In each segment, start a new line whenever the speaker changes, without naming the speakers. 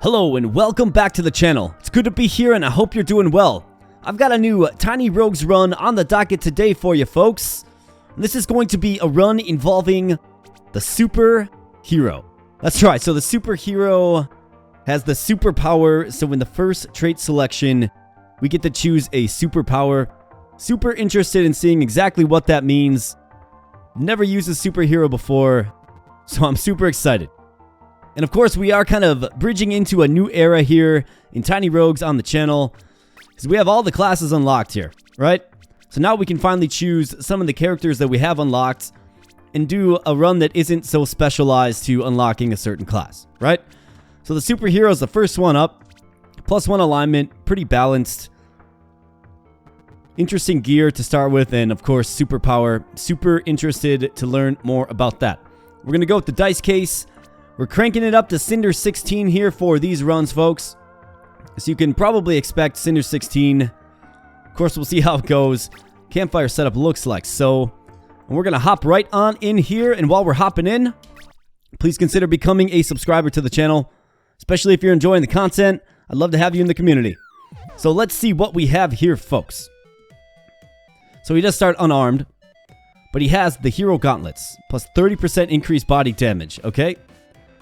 Hello and welcome back to the channel. It's good to be here and I hope you're doing well. I've got a new TinyRogues run on the docket today for you folks. And this is going to be a run involving the superhero. That's right, so the superhero has the superpower, so in the first trait selection, we get to choose a superpower. Super interested in seeing exactly what that means. Never used a superhero before, so I'm super excited. And of course, we are kind of bridging into a new era here in TinyRogues on the channel, because we have all the classes unlocked here, right? So now we can finally choose some of the characters that we have unlocked and do a run that isn't so specialized to unlocking a certain class, right? So the superhero is the first one up. +1 alignment, pretty balanced. Interesting gear to start with, and of course, superpower. Super interested to learn more about that. We're going to go with the dice case. We're cranking it up to Cinder 16 here for these runs, folks. So you can probably expect Cinder 16. Of course, we'll see how it goes. Campfire setup looks like so. And we're going to hop right on in here. And while we're hopping in, please consider becoming a subscriber to the channel. Especially if you're enjoying the content. I'd love to have you in the community. So let's see what we have here, folks. So he does start unarmed. But he has the hero gauntlets. Plus 30% increased body damage. Okay?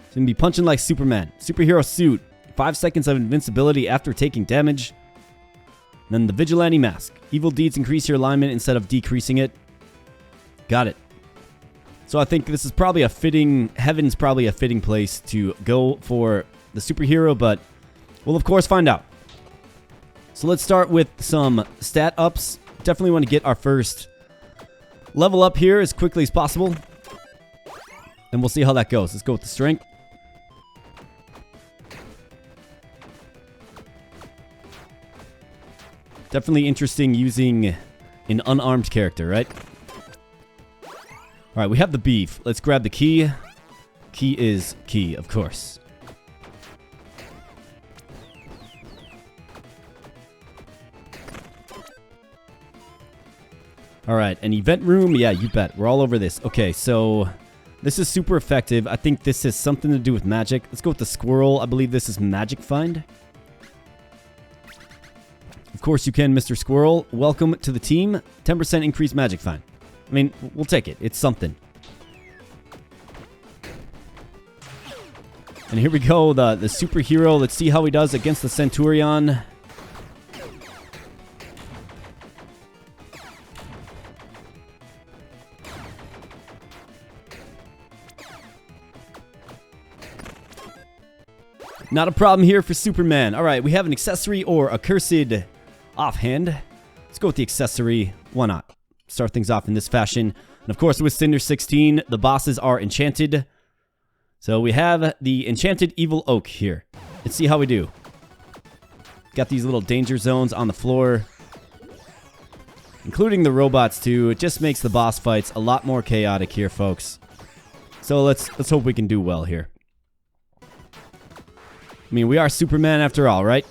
He's going to be punching like Superman. Superhero suit. 5 seconds of invincibility after taking damage. And then the vigilante mask. Evil deeds increase your alignment instead of decreasing it. Got it. So I think this is probably a fitting... Heaven's probably a fitting place to go for the superhero, but we'll of course find out. So let's start with some stat ups. Definitely want to get our first level up here as quickly as possible. And we'll see how that goes. Let's go with the strength. Definitely interesting using an unarmed character, right? Alright, we have the beef. Let's grab the key. Key is key, of course. Alright, an event room? Yeah, you bet. We're all over this. Okay, so this is super effective. I think this has something to do with magic. Let's go with the squirrel. I believe this is magic find. Of course you can, Mr. Squirrel. Welcome to the team. 10% increased magic find. I mean, we'll take it. It's something. And here we go, the superhero. Let's see how he does against the Centurion. Not a problem here for Superman. All right, we have an accessory or a cursed offhand. Let's go with the accessory. Why not? Start things off in this fashion. And of course, with Cinder 16, the bosses are enchanted. So we have the enchanted evil oak here. Let's see how we do. Got these little danger zones on the floor, including the robots too. It just makes the boss fights a lot more chaotic here, folks. So let's hope we can do well here. I mean, we are Superman after all, right?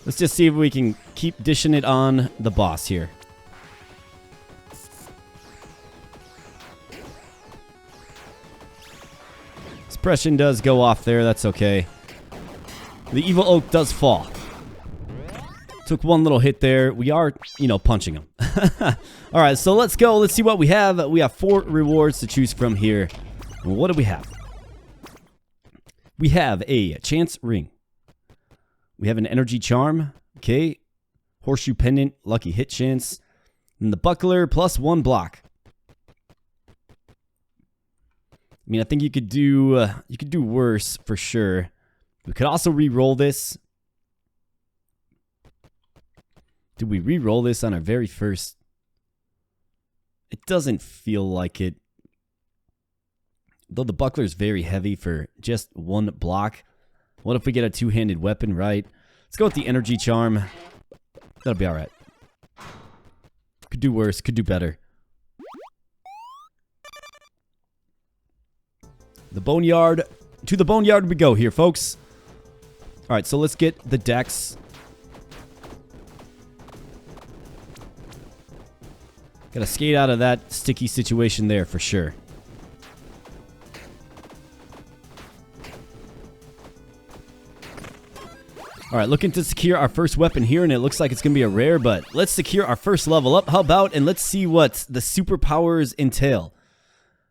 Let's just see if we can keep dishing it on the boss here. Suppression does go off there. That's okay. The evil oak does fall. Took one little hit there. We are, punching him. All right, so let's go. Let's see what we have. We have 4 rewards to choose from here. And what do we have? We have a chance ring. We have an energy charm. Okay. Horseshoe pendant, lucky hit chance. And the buckler, +1 block. I mean, I think you could do worse for sure. We could also re-roll this. Did we re-roll this on our very first? It doesn't feel like it. Though the buckler is very heavy for just 1 block. What if we get a 2-handed weapon, right? Let's go with the energy charm. That'll be alright. Could do worse, could do better. The boneyard. To the boneyard we go here, folks. Alright, so let's get the dex. Gotta skate out of that sticky situation there for sure. All right, looking to secure our first weapon here, and it looks like it's going to be a rare, but let's secure our first level up. How about, and let's see what the superpowers entail.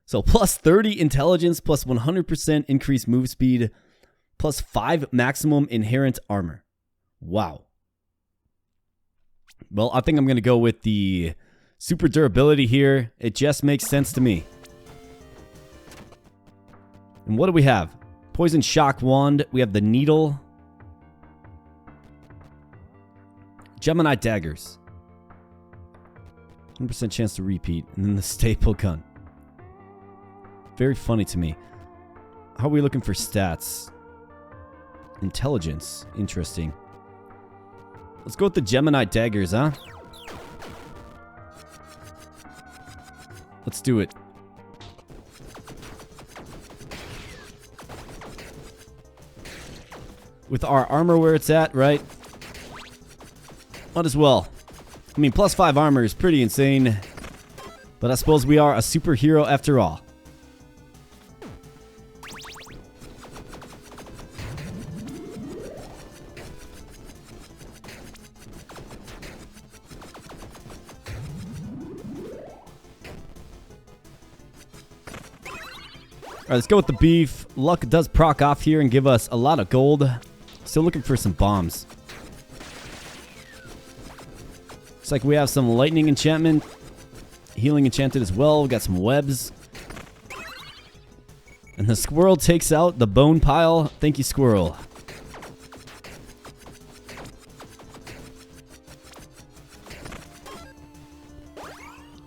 So plus 30 intelligence, plus 100% increased move speed, plus 5 maximum inherent armor. Wow. Well, I think I'm going to go with the super durability here. It just makes sense to me. And what do we have? Poison shock wand. We have the needle. Gemini daggers. 100% chance to repeat. And then the staple gun. Very funny to me. How are we looking for stats? Intelligence. Interesting. Let's go with the Gemini daggers, huh? Let's do it. With our armor where it's at, right? Might as well. I mean, plus 5 armor is pretty insane. But I suppose we are a superhero after all. Alright, let's go with the beef. Luck does proc off here and give us a lot of gold. Still looking for some bombs. Looks like we have some lightning enchantment. Healing enchanted as well. We got some webs. And the squirrel takes out the bone pile. Thank you, squirrel.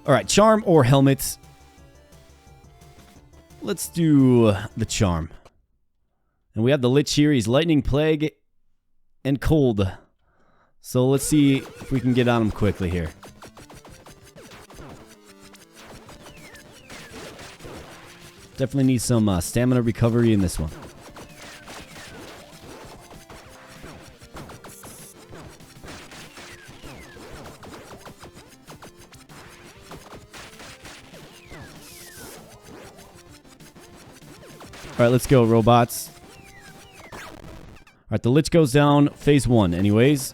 Alright, charm or helmet. Let's do the charm. And we have the Lich here. He's lightning, plague, and cold. So let's see if we can get on him quickly here. Definitely need some stamina recovery in this one. Alright, let's go, robots. Alright, the Lich goes down. Phase 1, anyways.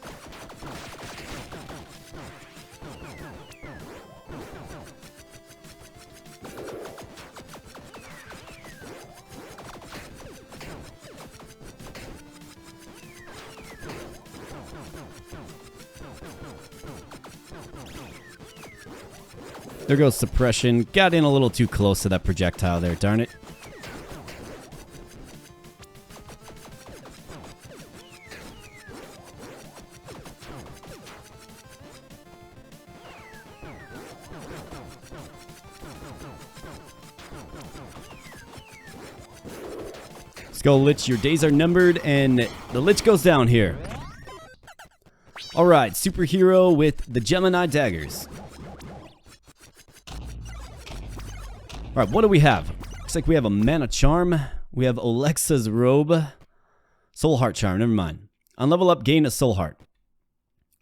There goes suppression. Got in a little too close to that projectile there, darn it. Let's go, Lich. Your days are numbered, and the Lich goes down here. Alright, superhero with the Gemini daggers. Alright, what do we have? Looks like we have a mana charm. We have Alexa's robe. Soul heart charm, never mind. On level up, gain a soul heart.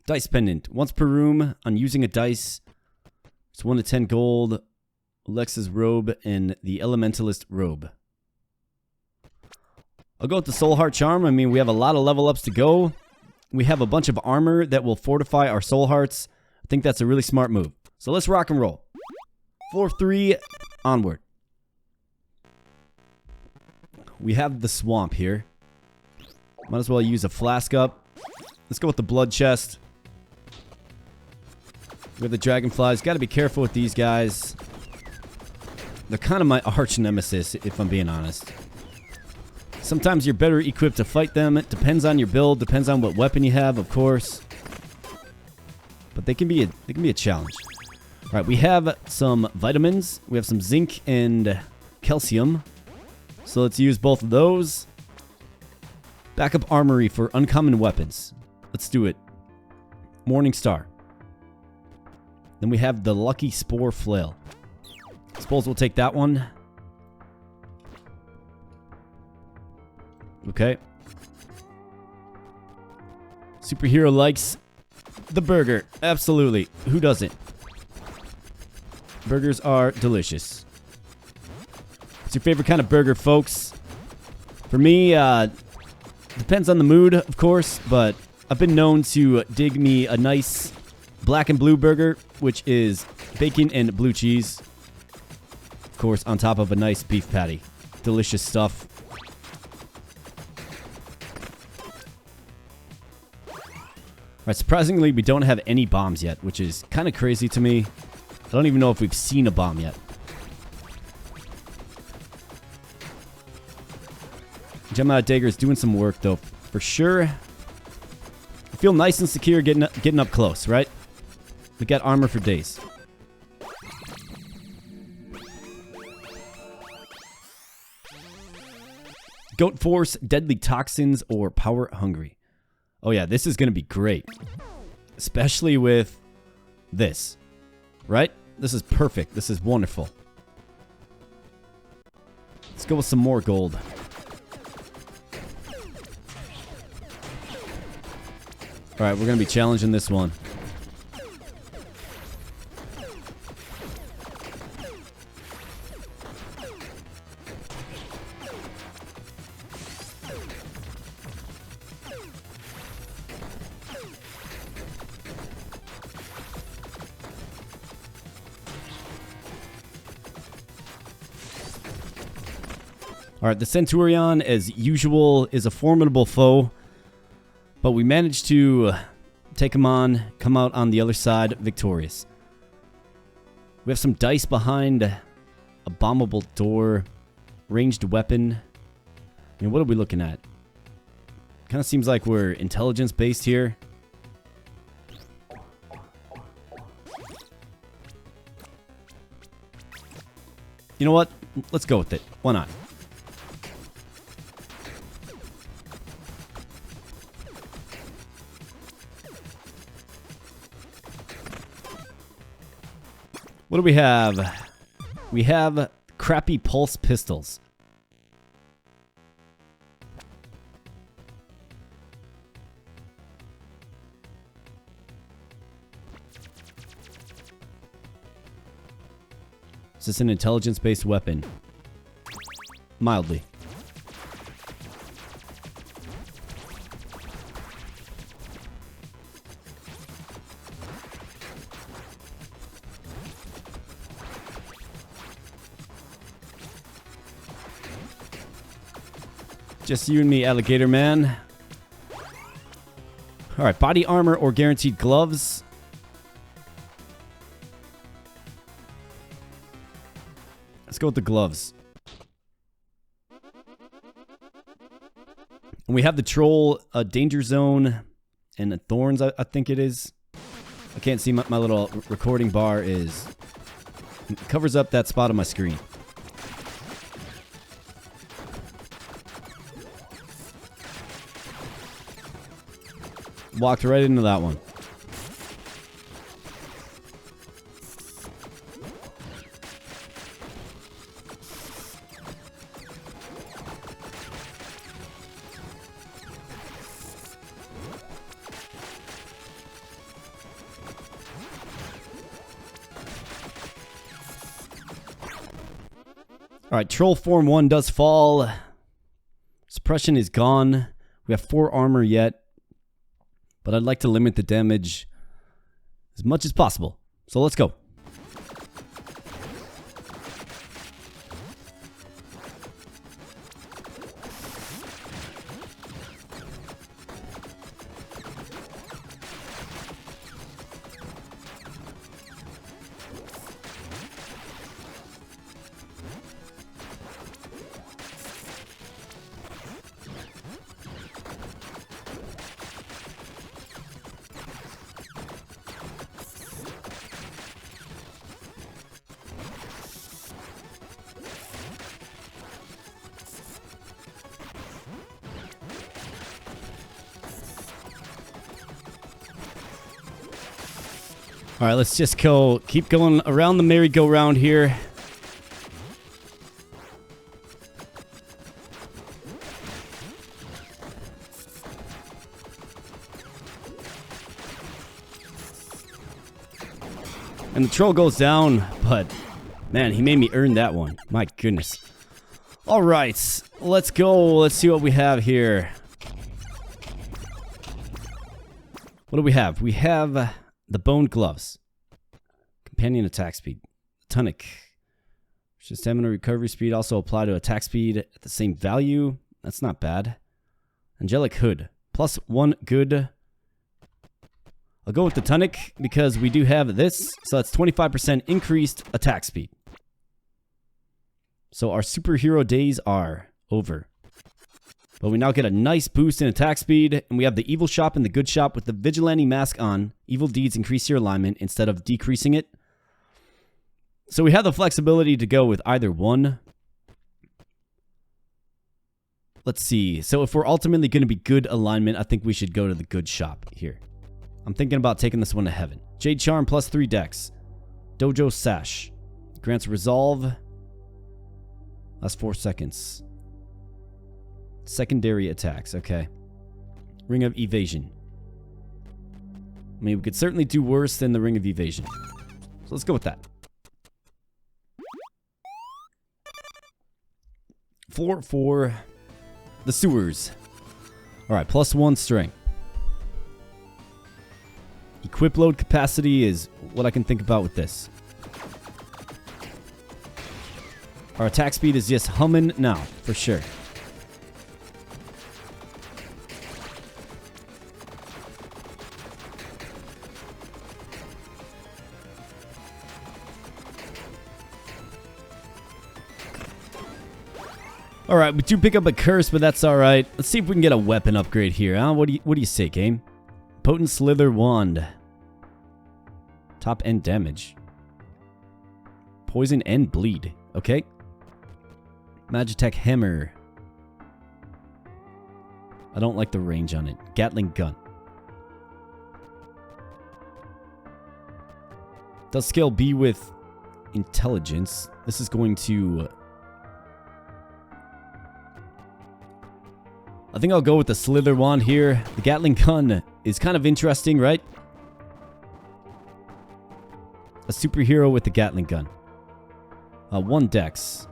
Dice pendant. Once per room, on using a dice. It's 1 to 10 gold. Alexa's robe and the elementalist robe. I'll go with the soul heart charm. I mean, we have a lot of level ups to go. We have a bunch of armor that will fortify our soul hearts. I think that's a really smart move. So let's rock and roll. 4-3, onward. We have the swamp here. Might as well use a flask up. Let's go with the blood chest. We have the dragonflies. Got to be careful with these guys. They're kind of my arch nemesis, if I'm being honest. Sometimes you're better equipped to fight them. It depends on your build. Depends on what weapon you have, of course. But they can be a challenge. All right, we have some vitamins. We have some zinc and calcium. So let's use both of those. Backup armory for uncommon weapons. Let's do it. Morning Star. Then we have the Lucky Spore Flail. Suppose we'll take that one. Okay. Superhero likes the burger. Absolutely. Who doesn't? Burgers are delicious. What's your favorite kind of burger, folks? For me, Depends on the mood, of course, but I've been known to dig me a nice black and blue burger, which is bacon and blue cheese. Of course, on top of a nice beef patty. Delicious stuff. Alright, surprisingly, we don't have any bombs yet, which is kind of crazy to me. I don't even know if we've seen a bomb yet. Gemini Dagger's doing some work, though, for sure. I feel nice and secure getting up close, right? We got armor for days. Goat Force, Deadly Toxins, or Power Hungry. Oh yeah, this is going to be great. Especially with this. Right? This is perfect. This is wonderful. Let's go with some more gold. Alright, we're going to be challenging this one. Alright, the Centurion, as usual, is a formidable foe. But we managed to take him on, come out on the other side victorious. We have some dice behind a bombable door, ranged weapon. I mean, what are we looking at? Kind of seems like we're intelligence-based here. You know what? Let's go with it. Why not? What do we have? We have crappy pulse pistols. Is this an intelligence-based weapon? Mildly. Just you and me, alligator man. Alright, body armor or guaranteed gloves. Let's go with the gloves. And we have the troll, a danger zone, and the thorns, I think it is. I can't see my little recording bar is. It covers up that spot on my screen. Walked right into that one. Alright, Troll Form 1 does fall. Suppression is gone. We have 4 armor yet. But I'd like to limit the damage as much as possible. So let's go. All right, let's just keep going around the merry-go-round here. And the troll goes down, but man, he made me earn that one. My goodness. All right, let's go. Let's see what we have here. What do we have? We have the bone gloves. Companion attack speed. Tonic. Stamina recovery speed also apply to attack speed at the same value. That's not bad. Angelic hood. Plus 1 good. I'll go with the tonic because we do have this. So that's 25% increased attack speed. So our superhero days are over. But we now get a nice boost in attack speed. And we have the evil shop and the good shop with the vigilante mask on. Evil deeds increase your alignment instead of decreasing it. So we have the flexibility to go with either one. Let's see. So if we're ultimately going to be good alignment, I think we should go to the good shop here. I'm thinking about taking this one to heaven. Jade Charm plus 3 dex. Dojo Sash. Grants resolve. Last 4 seconds. Secondary attacks. Okay. Ring of Evasion. I mean, we could certainly do worse than the Ring of Evasion. So let's go with that. 4 for the sewers. Alright, plus 1 strength. Equip load capacity is what I can think about with this. Our attack speed is just humming now, for sure. Alright, we do pick up a curse, but that's alright. Let's see if we can get a weapon upgrade here, huh? What do you say, game? Potent Slither Wand. Top end damage. Poison and bleed. Okay. Magitech Hammer. I don't like the range on it. Gatling Gun. Does scale B with intelligence. This is going to... I think I'll go with the Slither Wand here. The Gatling Gun is kind of interesting, right? A superhero with the Gatling Gun. 1 dex.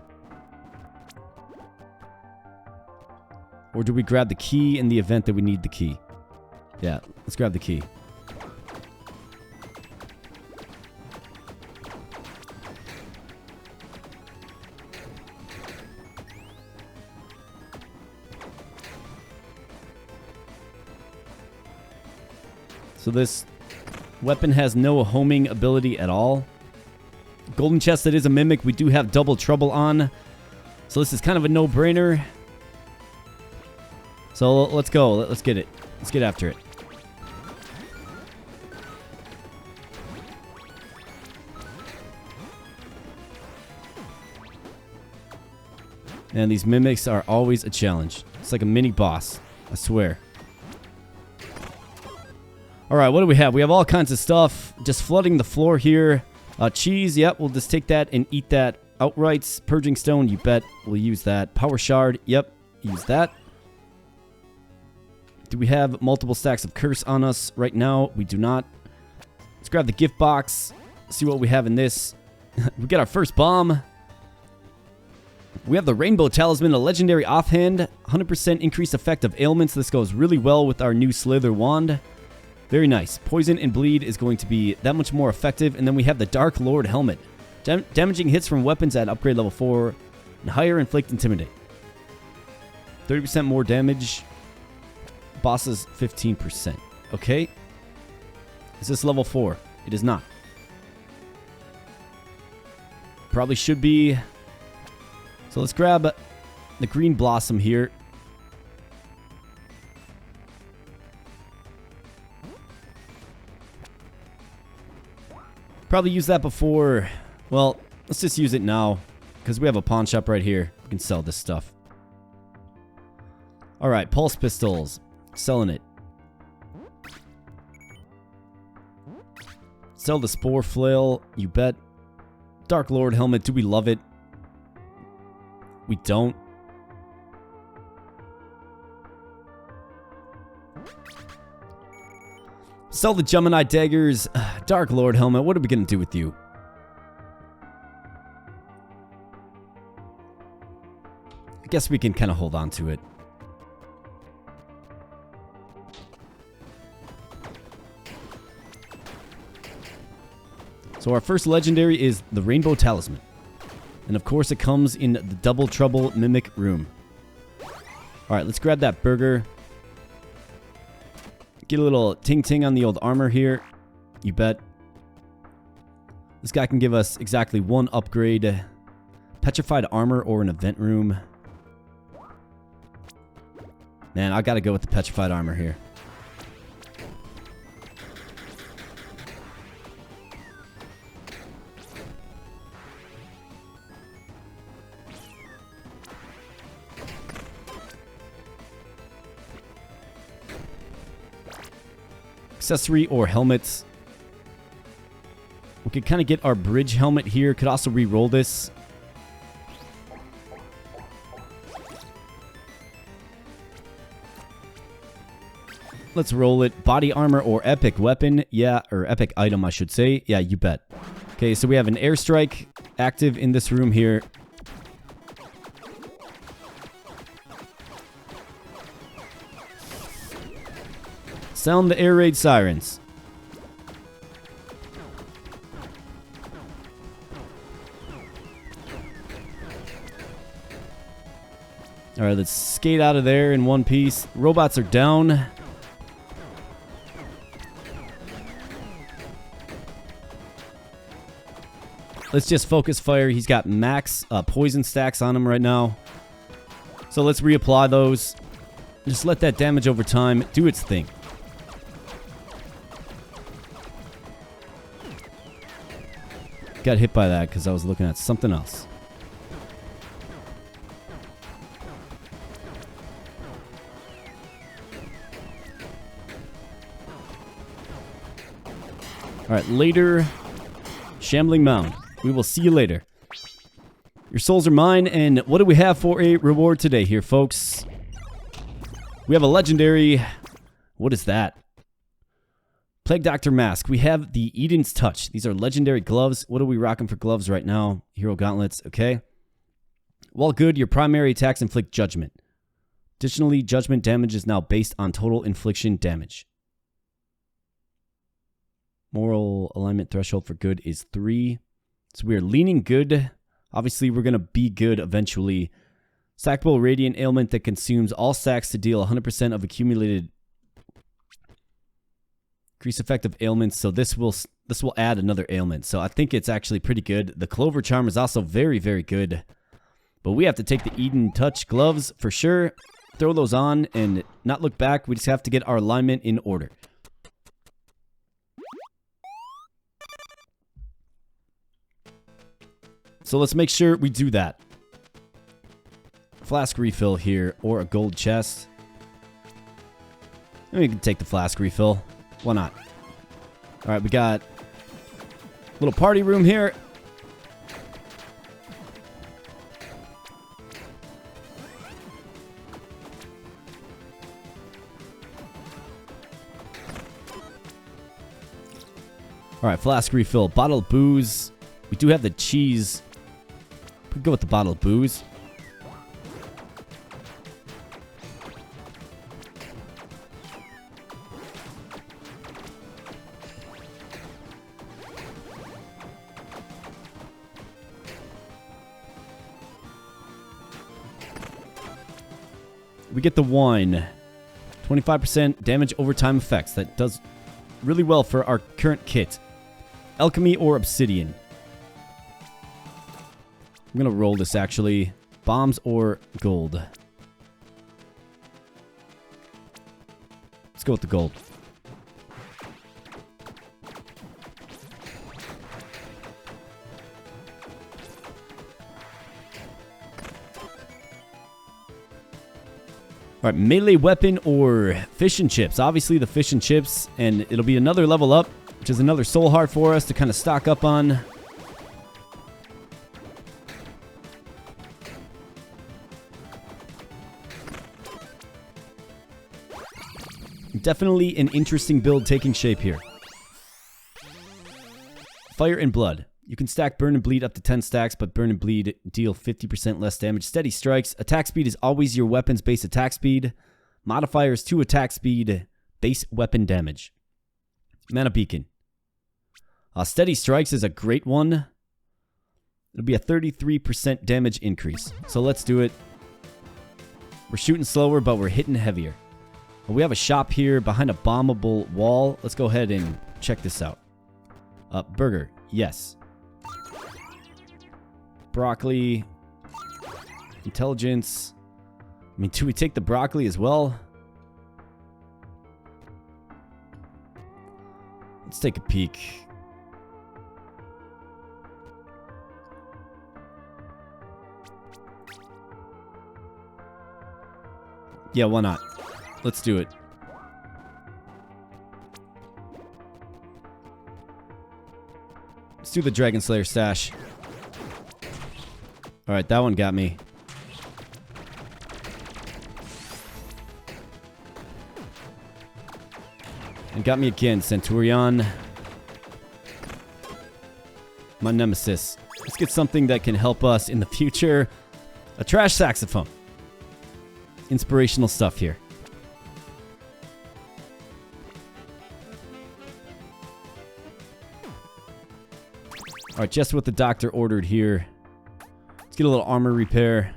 Or do we grab the key in the event that we need the key? Yeah, let's grab the key. So this weapon has no homing ability at all. Golden chest that is a mimic. We do have double trouble on. So this is kind of a no-brainer. So let's go. Let's get it. Let's get after it. And these mimics are always a challenge. It's like a mini boss. I swear. Alright, what do we have? We have all kinds of stuff. Just flooding the floor here. Cheese, yep, we'll just take that and eat that outright. Purging Stone, you bet. We'll use that. Power Shard, yep, use that. Do we have multiple stacks of curse on us right now? We do not. Let's grab the gift box. See what we have in this. We get our first bomb. We have the Rainbow Talisman, a legendary offhand. 100% increased effect of ailments. This goes really well with our new Slither Wand. Very nice. Poison and bleed is going to be that much more effective. And then we have the Dark Lord Helmet. Damaging hits from weapons at upgrade level 4 and higher inflict intimidate. 30% more damage. Bosses 15%. Okay. Is this level 4? It is not. Probably should be. So let's grab the Green Blossom here. Probably use that before. Well, let's just use it now because we have a pawn shop right here. We can sell this stuff. Alright, pulse pistols. Selling it. Sell the Spore Flail. You bet. Dark Lord Helmet. Do we love it? We don't. Sell the Gemini Daggers. Dark Lord Helmet. What are we going to do with you? I guess we can kind of hold on to it. So our first legendary is the Rainbow Talisman. And of course it comes in the Double Trouble Mimic room. Alright, let's grab that burger. Get a little ting-ting on the old armor here. You bet. This guy can give us exactly one upgrade. Petrified armor or an event room. Man, I gotta go with the petrified armor here. Accessory or helmets. We could kind of get our bridge helmet here. Could also re-roll this. Let's roll it. Body armor or epic weapon. Yeah, or epic item, I should say. Yeah, you bet. Okay, so we have an airstrike active in this room here. Sound the air raid sirens. Alright, let's skate out of there in one piece. Robots are down. Let's just focus fire. He's got max poison stacks on him right now. So let's reapply those. Just let that damage over time do its thing. Got hit by that because I was looking at something else. Alright, later. Shambling Mound. We will see you later. Your souls are mine, and what do we have for a reward today here, folks? We have a legendary. What is that? Plague Doctor Mask. We have the Eden's Touch. These are legendary gloves. What are we rocking for gloves right now? Hero Gauntlets, okay. While good, your primary attacks inflict judgment. Additionally, judgment damage is now based on total infliction damage. Moral alignment threshold for good is 3. So we're leaning good. Obviously, we're going to be good eventually. Sackable Radiant Ailment that consumes all sacks to deal 100% of accumulated increase effect of ailments. So this will add another ailment. So I think it's actually pretty good. The Clover Charm is also very, very good. But we have to take the Eden Touch gloves for sure. Throw those on and not look back. We just have to get our alignment in order. So let's make sure we do that. Flask refill here or a gold chest. And we can take the flask refill. Why not? Alright, we got a little party room here. Alright, flask refill. Bottled booze. We do have the cheese. We could go with the bottled booze. We get the wine. 25% damage over time effects. That does really well for our current kit. Alchemy or obsidian. I'm going to roll this actually. Bombs or gold. Let's go with the gold. Alright, melee weapon or fish and chips. Obviously the fish and chips, and it'll be another level up, which is another soul heart for us to kind of stock up on. Definitely an interesting build taking shape here. Fire and Blood. You can stack Burn and Bleed up to 10 stacks, but Burn and Bleed deal 50% less damage. Steady strikes. Attack speed is always your weapon's base attack speed. Modifiers to attack speed, base weapon damage. Mana Beacon. Steady Strikes is a great one. It'll be a 33% damage increase. So let's do it. We're shooting slower, but we're hitting heavier. Well, we have a shop here behind a bombable wall. Let's go ahead and check this out. Burger. Yes. Broccoli. Intelligence. I mean, do we take the broccoli as well? Let's take a peek. Yeah, why not? Let's do it. Let's do the Dragon Slayer stash. Alright, that one got me. And got me again, Centurion. My nemesis. Let's get something that can help us in the future. A trash saxophone. Inspirational stuff here. Alright, just what the doctor ordered here. Let's get a little armor repair.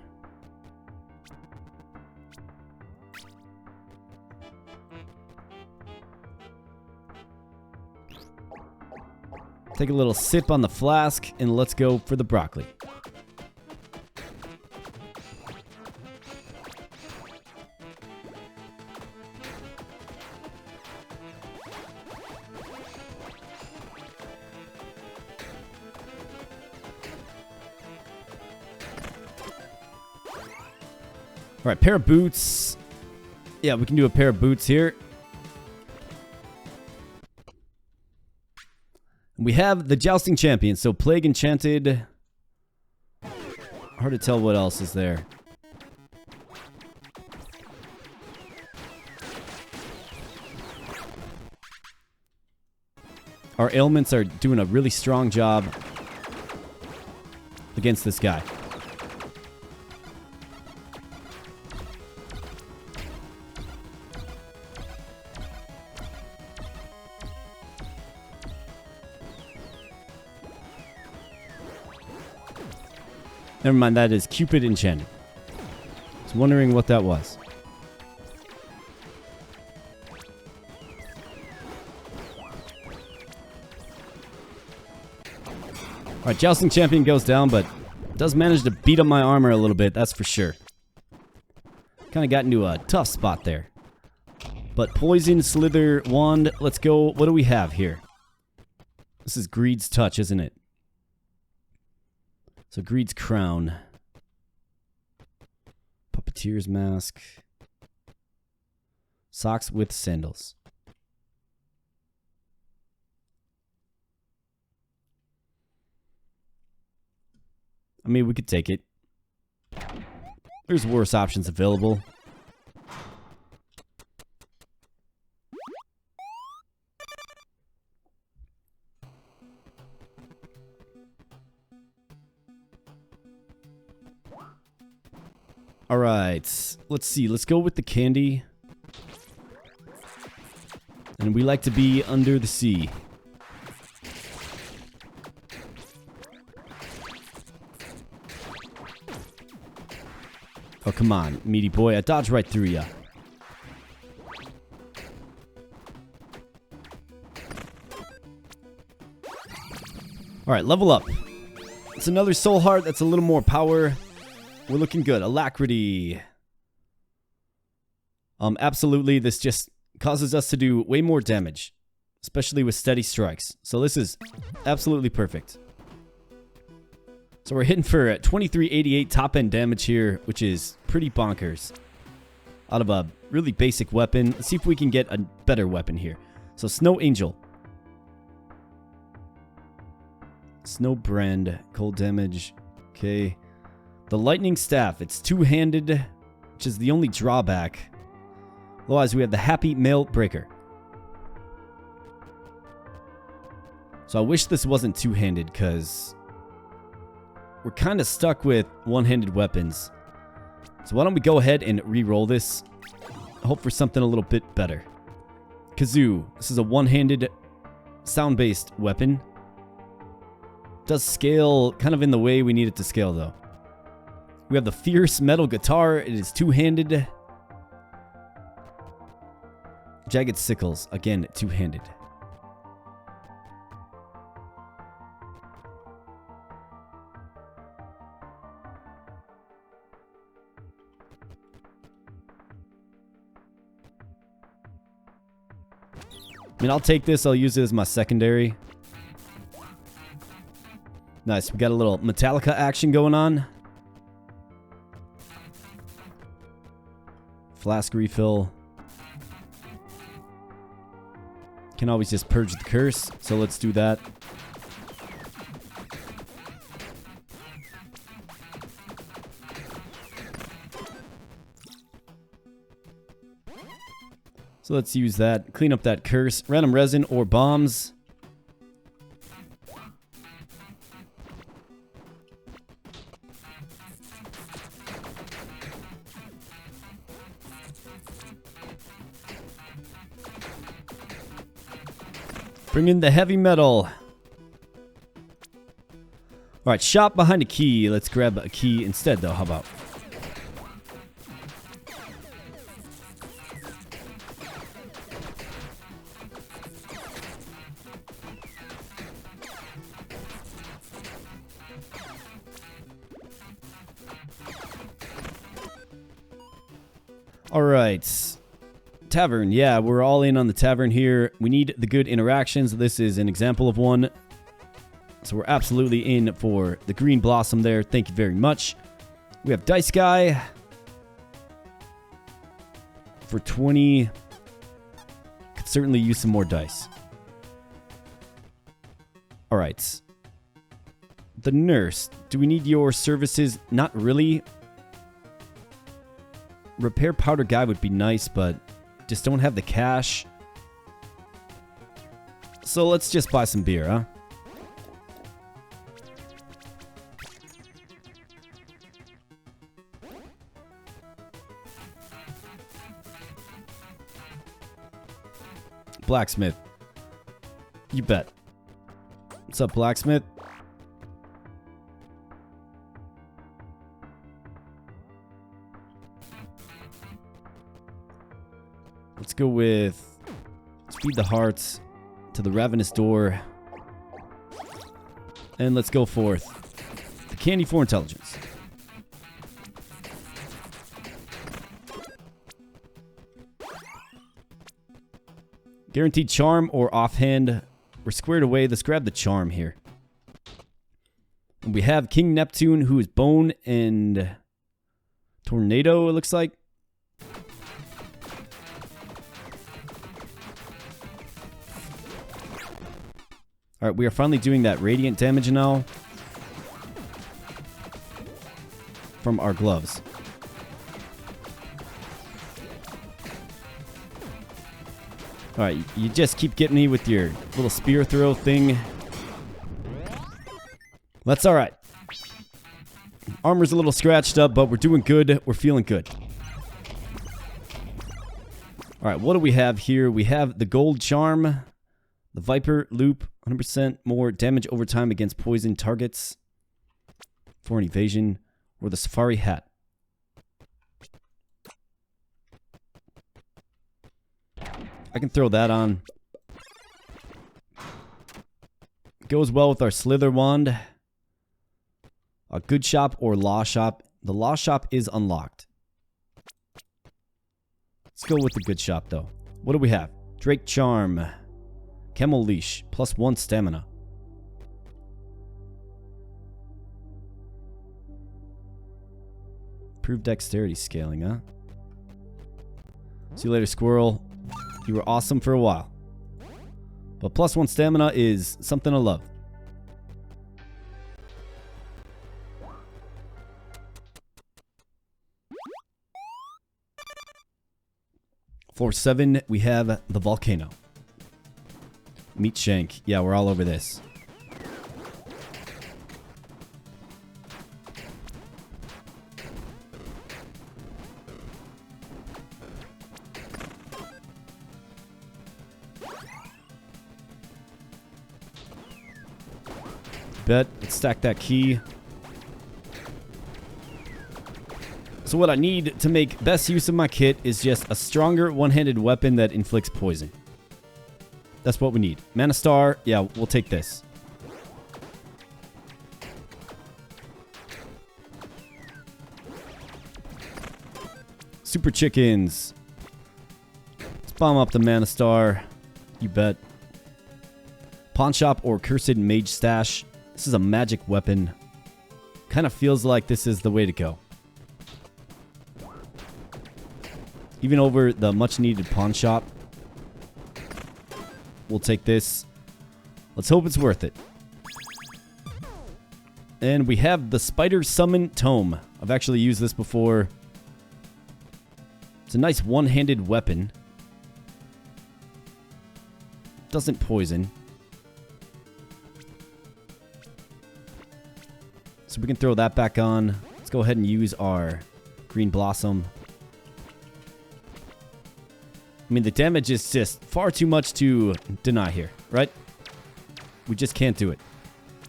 Take a little sip on the flask, and let's go for the broccoli. Alright, pair of boots. Yeah, we can do a pair of boots here. We have the Jousting Champion, so Plague Enchanted. Hard to tell what else is there. Our ailments are doing a really strong job against this guy. Never mind, that is Cupid Enchanted. I was wondering what that was. Alright, Jousting Champion goes down, but does manage to beat up my armor a little bit, that's for sure. Kind of got into a tough spot there. But Poison, Slither, Wand, let's go. What do we have here? This is Greed's Touch, isn't it? So Greed's Crown. Puppeteer's Mask. Socks with Sandals. I mean, we could take it. There's worse options available. Alright, let's see. Let's go with the candy. And we like to be under the sea. Oh, come on, meaty boy. I dodged right through ya. Alright, level up. It's another soul heart. That's a little more power. We're looking good. Alacrity. Absolutely, this just causes us to do way more damage. Especially with steady strikes. So this is absolutely perfect. So we're hitting for 2388 top-end damage here, which is pretty bonkers. Out of a really basic weapon. Let's see if we can get a better weapon here. So Snow Angel. Snow Brand. Cold damage. Okay. The Lightning Staff. It's two-handed, which is the only drawback. Otherwise, we have the Happy Mail Breaker. So I wish this wasn't two-handed, because we're kind of stuck with one-handed weapons. So why don't we go ahead and re-roll this. Hope for something a little bit better. Kazoo. This is a one-handed sound-based weapon. Does scale kind of in the way we need it to scale, though. We have the fierce metal guitar. It is two-handed. Jagged sickles. Again, two-handed. I mean, I'll take this. I'll use it as my secondary. Nice. We got a little Metallica action going on. Flask refill. Can always just purge the curse, so let's do that. So let's use that. Clean up that curse. Random resin or bombs. Bring in the heavy metal. Alright, shop behind a key. Let's grab a key instead, though. How about? Alright. Tavern. Yeah, we're all in on the tavern here. We need the good interactions. This is an example of one. So we're absolutely in for the green blossom there. Thank you very much. We have Dice Guy for 20. Could certainly use some more dice. Alright. The nurse. Do we need your services? Not really. Repair powder guy would be nice, but just don't have the cash. So let's just buy some beer, huh? Blacksmith. You bet. What's up, blacksmith? Let's go with... Let's feed the hearts to the ravenous door. And let's go forth. The candy for intelligence. Guaranteed charm or offhand. We're squared away. Let's grab the charm here. And we have King Neptune, who is bone and tornado, it looks like. Alright, we are finally doing that radiant damage now from our gloves. Alright, you just keep getting me with your little spear throw thing. That's alright. Armor's a little scratched up, but we're doing good. We're feeling good. Alright, what do we have here? We have the gold charm. The Viper Loop, 100% more damage over time against poison targets for an evasion, or the Safari Hat. I can throw that on. Goes well with our Slither Wand. A good shop or law shop. The law shop is unlocked. Let's go with the good shop, though. What do we have? Drake Charm. Camel Leash, +1 stamina. Improved dexterity scaling, huh? See you later, squirrel. You were awesome for a while. But +1 stamina is something to love. Floor 7, we have the volcano. Meat shank. Yeah, we're all over this. bet. Let's stack that key. So what I need to make best use of my kit is just a stronger one-handed weapon that inflicts poison. That's what we need. Mana Star, yeah, we'll take this. Super Chickens. Let's bomb up the Mana Star. You bet. Pawn Shop or Cursed Mage Stash. This is a magic weapon. Kind of feels like this is the way to go. Even over the much-needed Pawn Shop. We'll take this. Let's hope it's worth it. And we have the Spider Summon Tome. I've actually used this before. It's a nice one-handed weapon. Doesn't poison. So we can throw that back on. Let's go ahead and use our Green Blossom. I mean, the damage is just far too much to deny here, right? We just can't do it.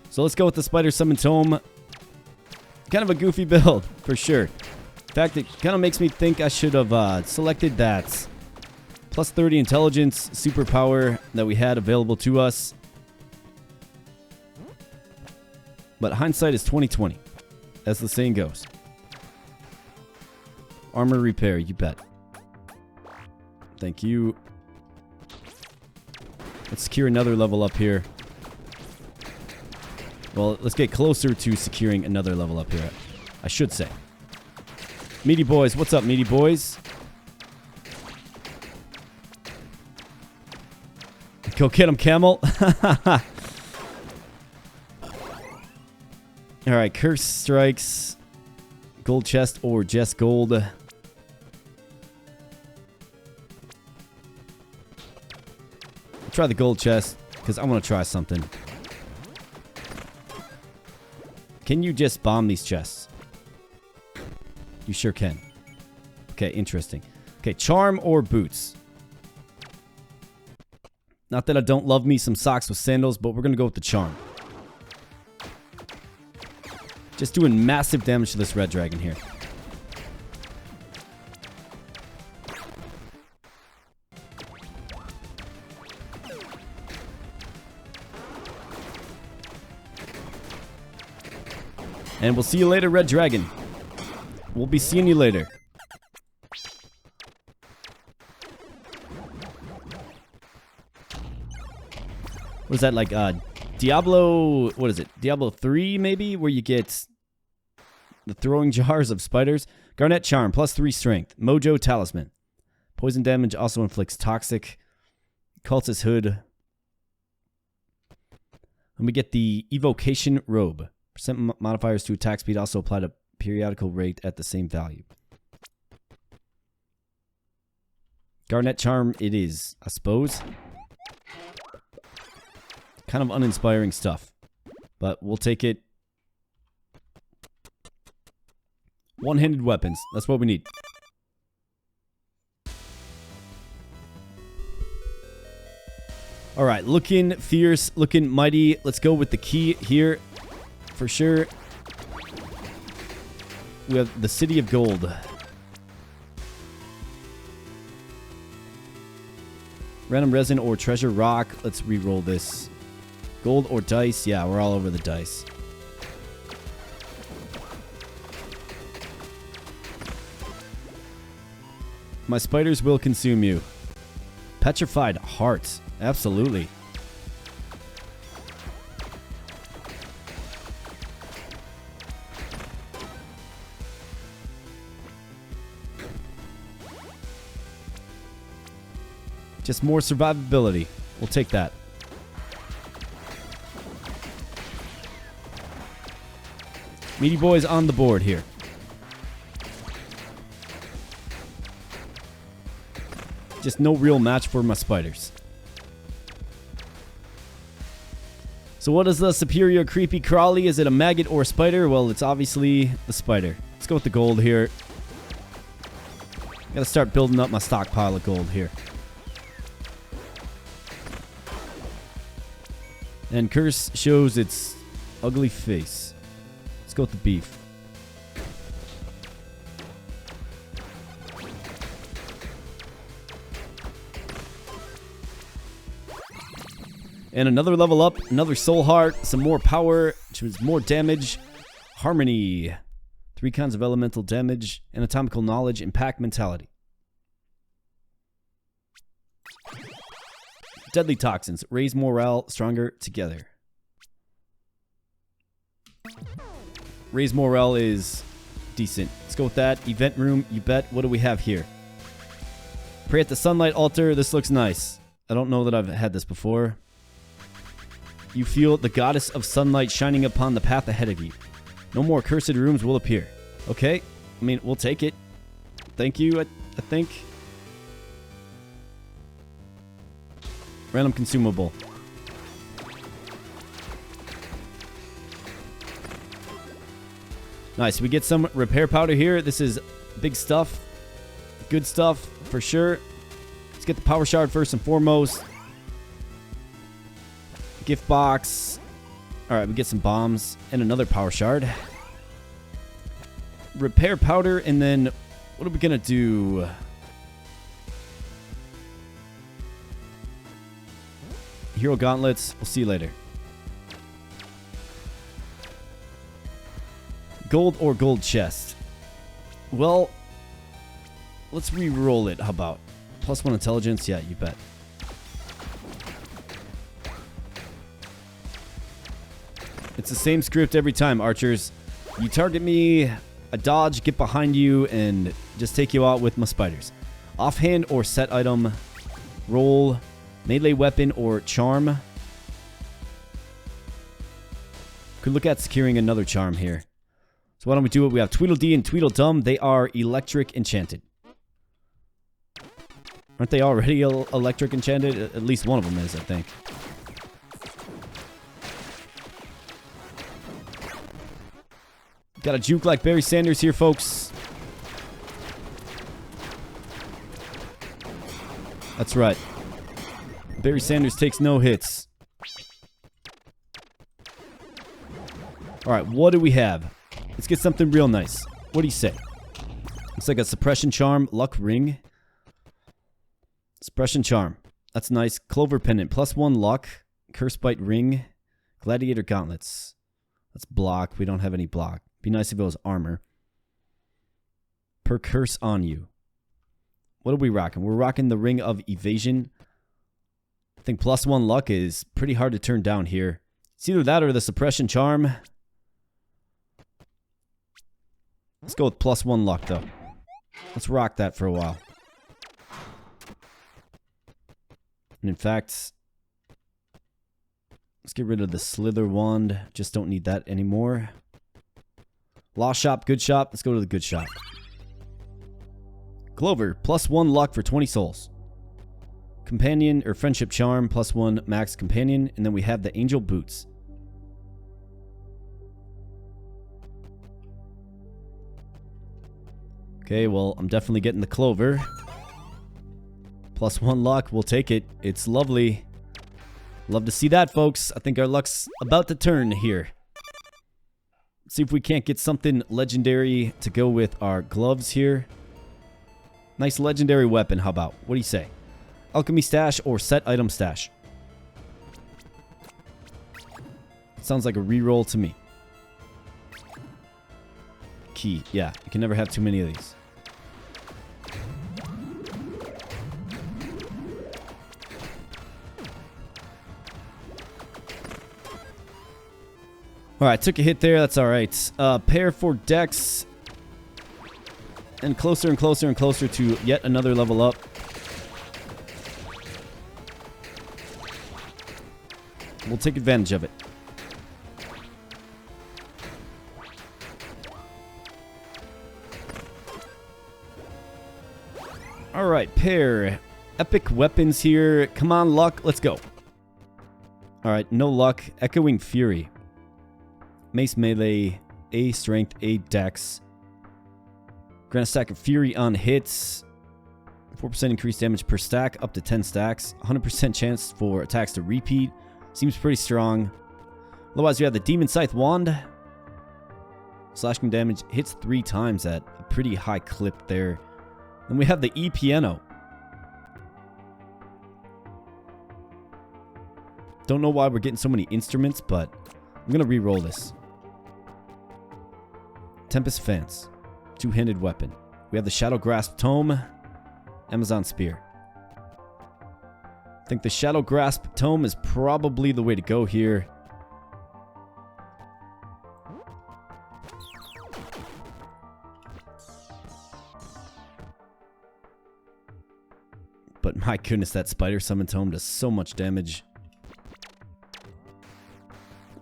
So let's go with the Spider Summon Tome. Kind of a goofy build, for sure. In fact, it kind of makes me think I should have selected that plus 30 intelligence superpower that we had available to us. But hindsight is 20/20, as the saying goes. Armor repair, you bet. Thank you. Let's secure another level up here. Well, let's get closer to securing another level up here, I should say. Meaty boys, what's up, meaty boys? Go get him, Camel. Alright, Curse Strikes. Gold chest or just gold. Try the gold chest because I want to try something. Can you just bomb these chests? You sure can. Okay, interesting. Okay, charm or boots. Not that I don't love me some socks with sandals, but we're going to go with the charm. Just doing massive damage to this red dragon here. And we'll see you later, Red Dragon. We'll be seeing you later. What is that, like Diablo, what is it? Diablo 3 maybe, where you get the throwing jars of spiders. Garnet Charm, plus 3 strength. Mojo Talisman. Poison damage also inflicts toxic. Cultist Hood. And we get the Evocation Robe. Percent modifiers to attack speed also apply to periodical rate at the same value. Garnet Charm it is, I suppose. Kind of uninspiring stuff. But we'll take it. One-handed weapons. That's what we need. Alright, looking fierce, looking mighty. Let's go with the key here. For sure. We have the City of Gold. Random resin or treasure rock. Let's re-roll this. Gold or dice. Yeah, we're all over the dice. My spiders will consume you. Petrified heart. Absolutely. Just more survivability. We'll take that. Meaty boys on the board here. Just no real match for my spiders. So what is the superior creepy crawly? Is it a maggot or a spider? Well, it's obviously the spider. Let's go with the gold here. Gotta start building up my stockpile of gold here. And Curse shows its ugly face. Let's go with the beef. And another level up, another soul heart, some more power, which means more damage. Harmony. 3 kinds of elemental damage, anatomical knowledge, impact mentality. Deadly toxins. Raise morale, stronger together. Raise morale is decent. Let's go with that. Event room, you bet. What do we have here? Pray at the sunlight altar. This looks nice. I don't know that I've had this before. You feel the goddess of sunlight shining upon the path ahead of you. No more cursed rooms will appear. Okay. I mean, we'll take it. Thank you, I think. Random consumable. Nice. We get some repair powder here. This is big stuff. Good stuff, for sure. Let's get the power shard first and foremost. Gift box. Alright, we get some bombs and another power shard. Repair powder, and then what are we gonna do? Hero gauntlets. We'll see you later. Gold or gold chest? Well, let's re-roll it. How about? +1 intelligence? Yeah, you bet. It's the same script every time, archers. You target me, I dodge, get behind you, and just take you out with my spiders. Offhand or set item. Roll. Melee weapon or charm. Could look at securing another charm here. So why don't we do it? We have Tweedledee and Tweedledum. They are electric enchanted. Aren't they already electric enchanted? At least one of them is, I think. Got a juke like Barry Sanders here, folks. That's right. Barry Sanders takes no hits. Alright, what do we have? Let's get something real nice. What do you say? Looks like a suppression charm, luck ring. Suppression charm. That's nice. Clover pendant, +1 luck. Curse bite ring. Gladiator gauntlets. That's block. We don't have any block. Be nice if it was armor. Per curse on you. What are we rocking? We're rocking the ring of evasion. I think +1 luck is pretty hard to turn down here. It's either that or the suppression charm. Let's go with +1 luck, though. Let's rock that for a while. And in fact, let's get rid of the slither wand. Just don't need that anymore. Lost shop, good shop. Let's go to the good shop. Clover, +1 luck for 20 souls. Companion or friendship charm, +1 max companion. And then we have the angel boots. Okay, well, I'm definitely getting the clover. +1 luck, we'll take it. It's lovely. Love to see that, folks. I think our luck's about to turn here. See if we can't get something legendary to go with our gloves here. Nice legendary weapon, how about? What do you say? Alchemy stash or set item stash? Sounds like a reroll to me. Key, yeah. You can never have too many of these. Alright, took a hit there. That's alright. Pair for Dex. And closer and closer and closer to yet another level up. We'll take advantage of it. Alright, pair. Epic weapons here. Come on, luck. Let's go. Alright, no luck. Echoing Fury. Mace melee. A strength, A dex. Grant a stack of Fury on hits. 4% increased damage per stack, up to 10 stacks. 100% chance for attacks to repeat. Seems pretty strong. Otherwise, we have the Demon Scythe Wand. Slashing damage hits 3 times at a pretty high clip there. Then we have the E-Piano. Don't know why we're getting so many instruments, but I'm going to re-roll this. Tempest Fence. 2-handed weapon. We have the Shadow Grasp Tome. Amazon Spear. I think the Shadow Grasp Tome is probably the way to go here. But my goodness, that Spider Summon Tome does so much damage.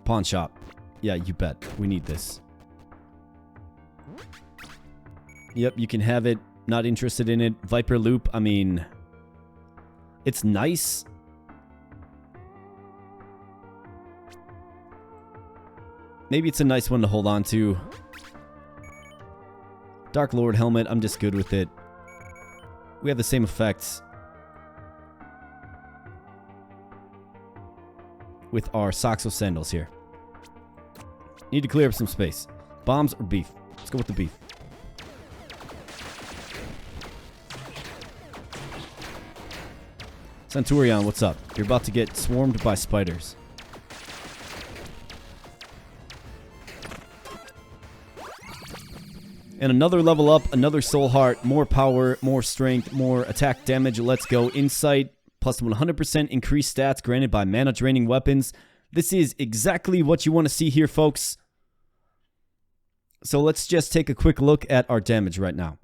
Pawn Shop. Yeah, you bet. We need this. Yep, you can have it. Not interested in it. Viper Loop, I mean... It's nice. Maybe it's a nice one to hold on to. Dark Lord Helmet, I'm just good with it. We have the same effects with our Saxo Sandals here. Need to clear up some space. Bombs or beef? Let's go with the beef. Centurion, what's up? You're about to get swarmed by spiders. And another level up, another soul heart, more power, more strength, more attack damage. Let's go. Insight, plus 100% increased stats granted by mana draining weapons. This is exactly what you want to see here, folks. So let's just take a quick look at our damage right now.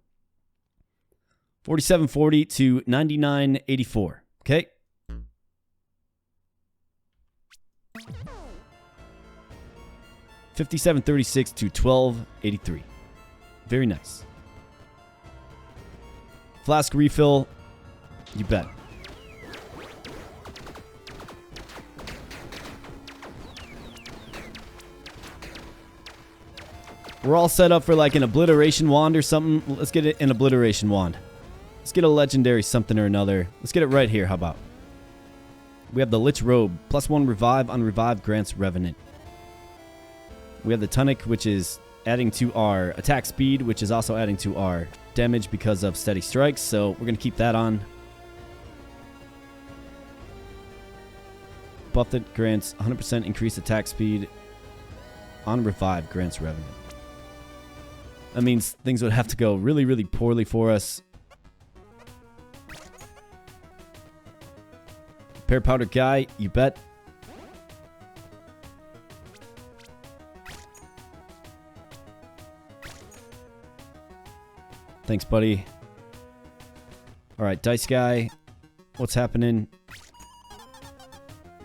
4740 to 9984. Okay. $57.36 to $12.83. Very nice. Flask refill. You bet. We're all set up for like an obliteration wand or something. Let's get an obliteration wand. Let's get a legendary something or another. Let's get it right here. How about? We have the Lich Robe. +1 revive on revive grants Revenant. We have the Tunic, which is adding to our attack speed, which is also adding to our damage because of steady strikes. So we're going to keep that on. Buff that grants 100% increased attack speed on revive grants Revenant. That means things would have to go really, really poorly for us. Pear Powder Guy, you bet. Thanks, buddy. Alright, Dice Guy. What's happening?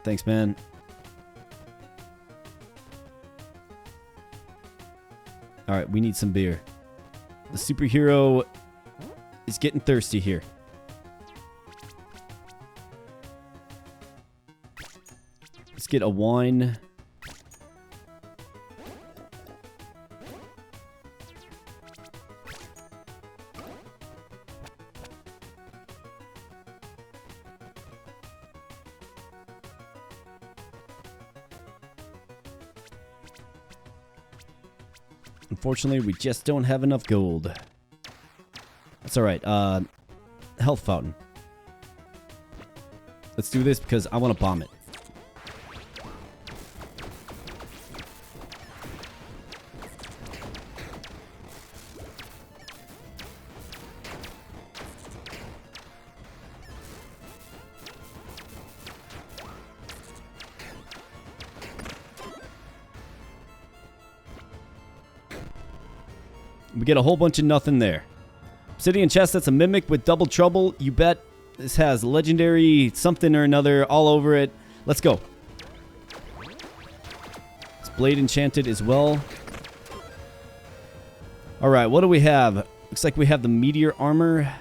Thanks, man. Alright, we need some beer. The superhero is getting thirsty here. Let's get a wine. Unfortunately, we just don't have enough gold. That's alright. Health fountain. Let's do this because I want to bomb it. We get a whole bunch of nothing there. Obsidian chest, that's a mimic with double trouble. You bet. This has legendary something or another all over it. Let's go. It's blade enchanted as well. Alright, what do we have? Looks like we have the meteor armor.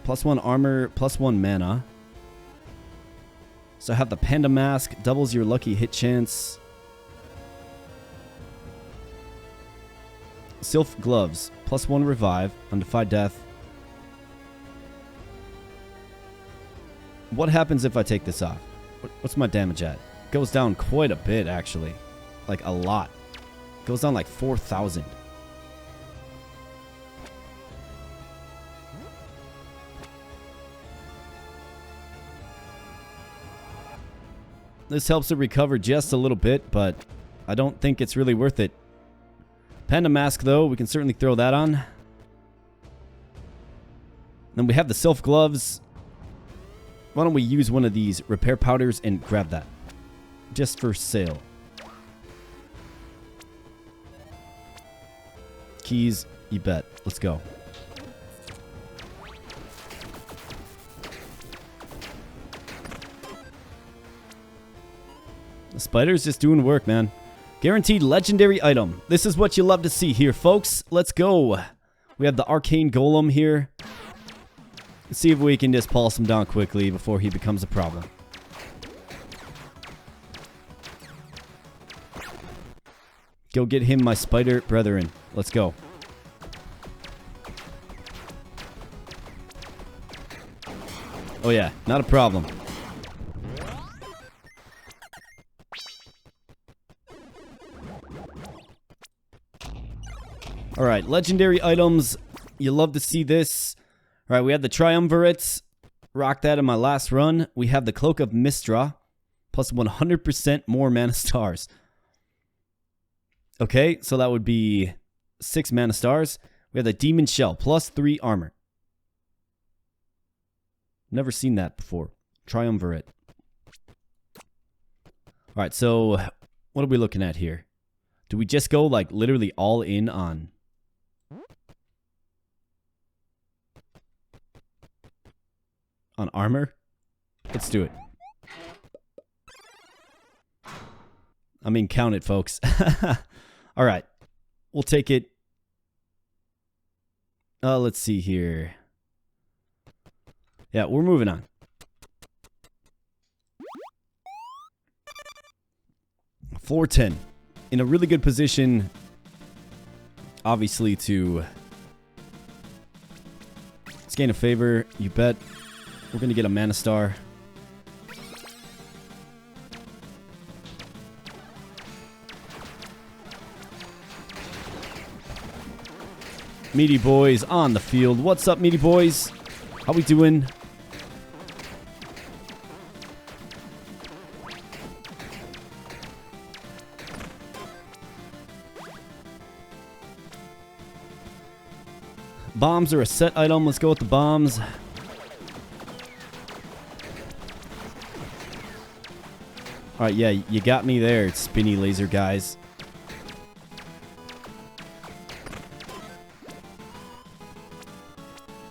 +1 armor, +1 mana. So I have the panda mask. Doubles your lucky hit chance. Sylph gloves, +1 revive, undefy death. What happens if I take this off? What's my damage at? Goes down quite a bit, actually. like a lot. Goes down like 4,000. This helps it recover just a little bit, but I don't think it's really worth it. Panda mask, though, we can certainly throw that on. Then we have the self gloves. Why don't we use one of these repair powders and grab that? Just for sale. Keys, you bet. Let's go. The spider's just doing work, man. Guaranteed legendary item. This is what you love to see here, folks. Let's go. We have the arcane golem here. Let's see if we can just pulse him down quickly before he becomes a problem. Go get him, my spider brethren. Let's go. Oh yeah, not a problem. Alright, legendary items. You love to see this. Alright, we have the triumvirates. Rocked that in my last run. We have the Cloak of Mystra. Plus 100% more mana stars. Okay, so that would be 6 mana stars. We have the Demon Shell. Plus 3 armor. Never seen that before. Triumvirate. Alright, so what are we looking at here? Do we just go like literally all in on... on armor? Let's do it. I mean, count it, folks. Alright. We'll take it. Let's see here. Yeah, we're moving on. 410. In a really good position, obviously, to gain a favor. You bet. We're going to get a mana star. Meaty boys on the field. What's up, meaty boys? How we doing? Bombs are a set item. Let's go with the bombs. Alright, yeah, you got me there, spinny laser guys.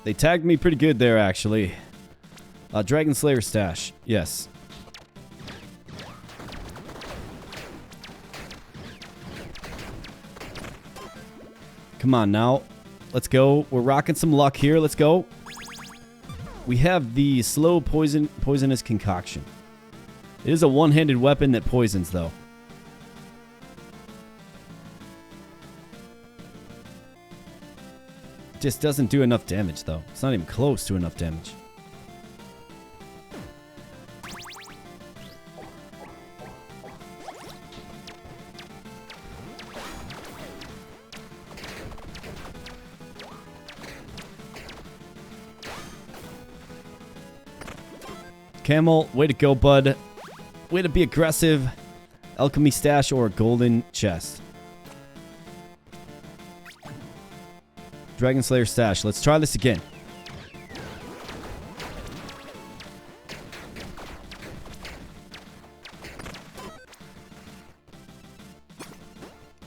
They tagged me pretty good there, actually. Dragon Slayer stash. Yes. Come on now. Let's go. We're rocking some luck here. Let's go. We have the slow poisonous concoction. It is a one-handed weapon that poisons, though. Just doesn't do enough damage, though. It's not even close to enough damage. Camel, way to go, bud. Way to be aggressive. Alchemy stash or a golden chest. Dragon Slayer stash. Let's try this again.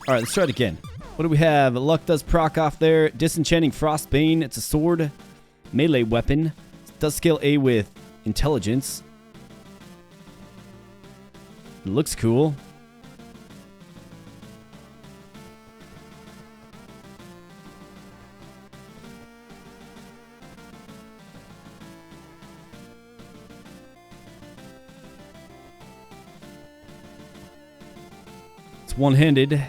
Alright, let's try it again. What do we have? Luck does proc off there. Disenchanting Frostbane. It's a sword. Melee weapon. It does scale A with intelligence. It looks cool. It's one-handed.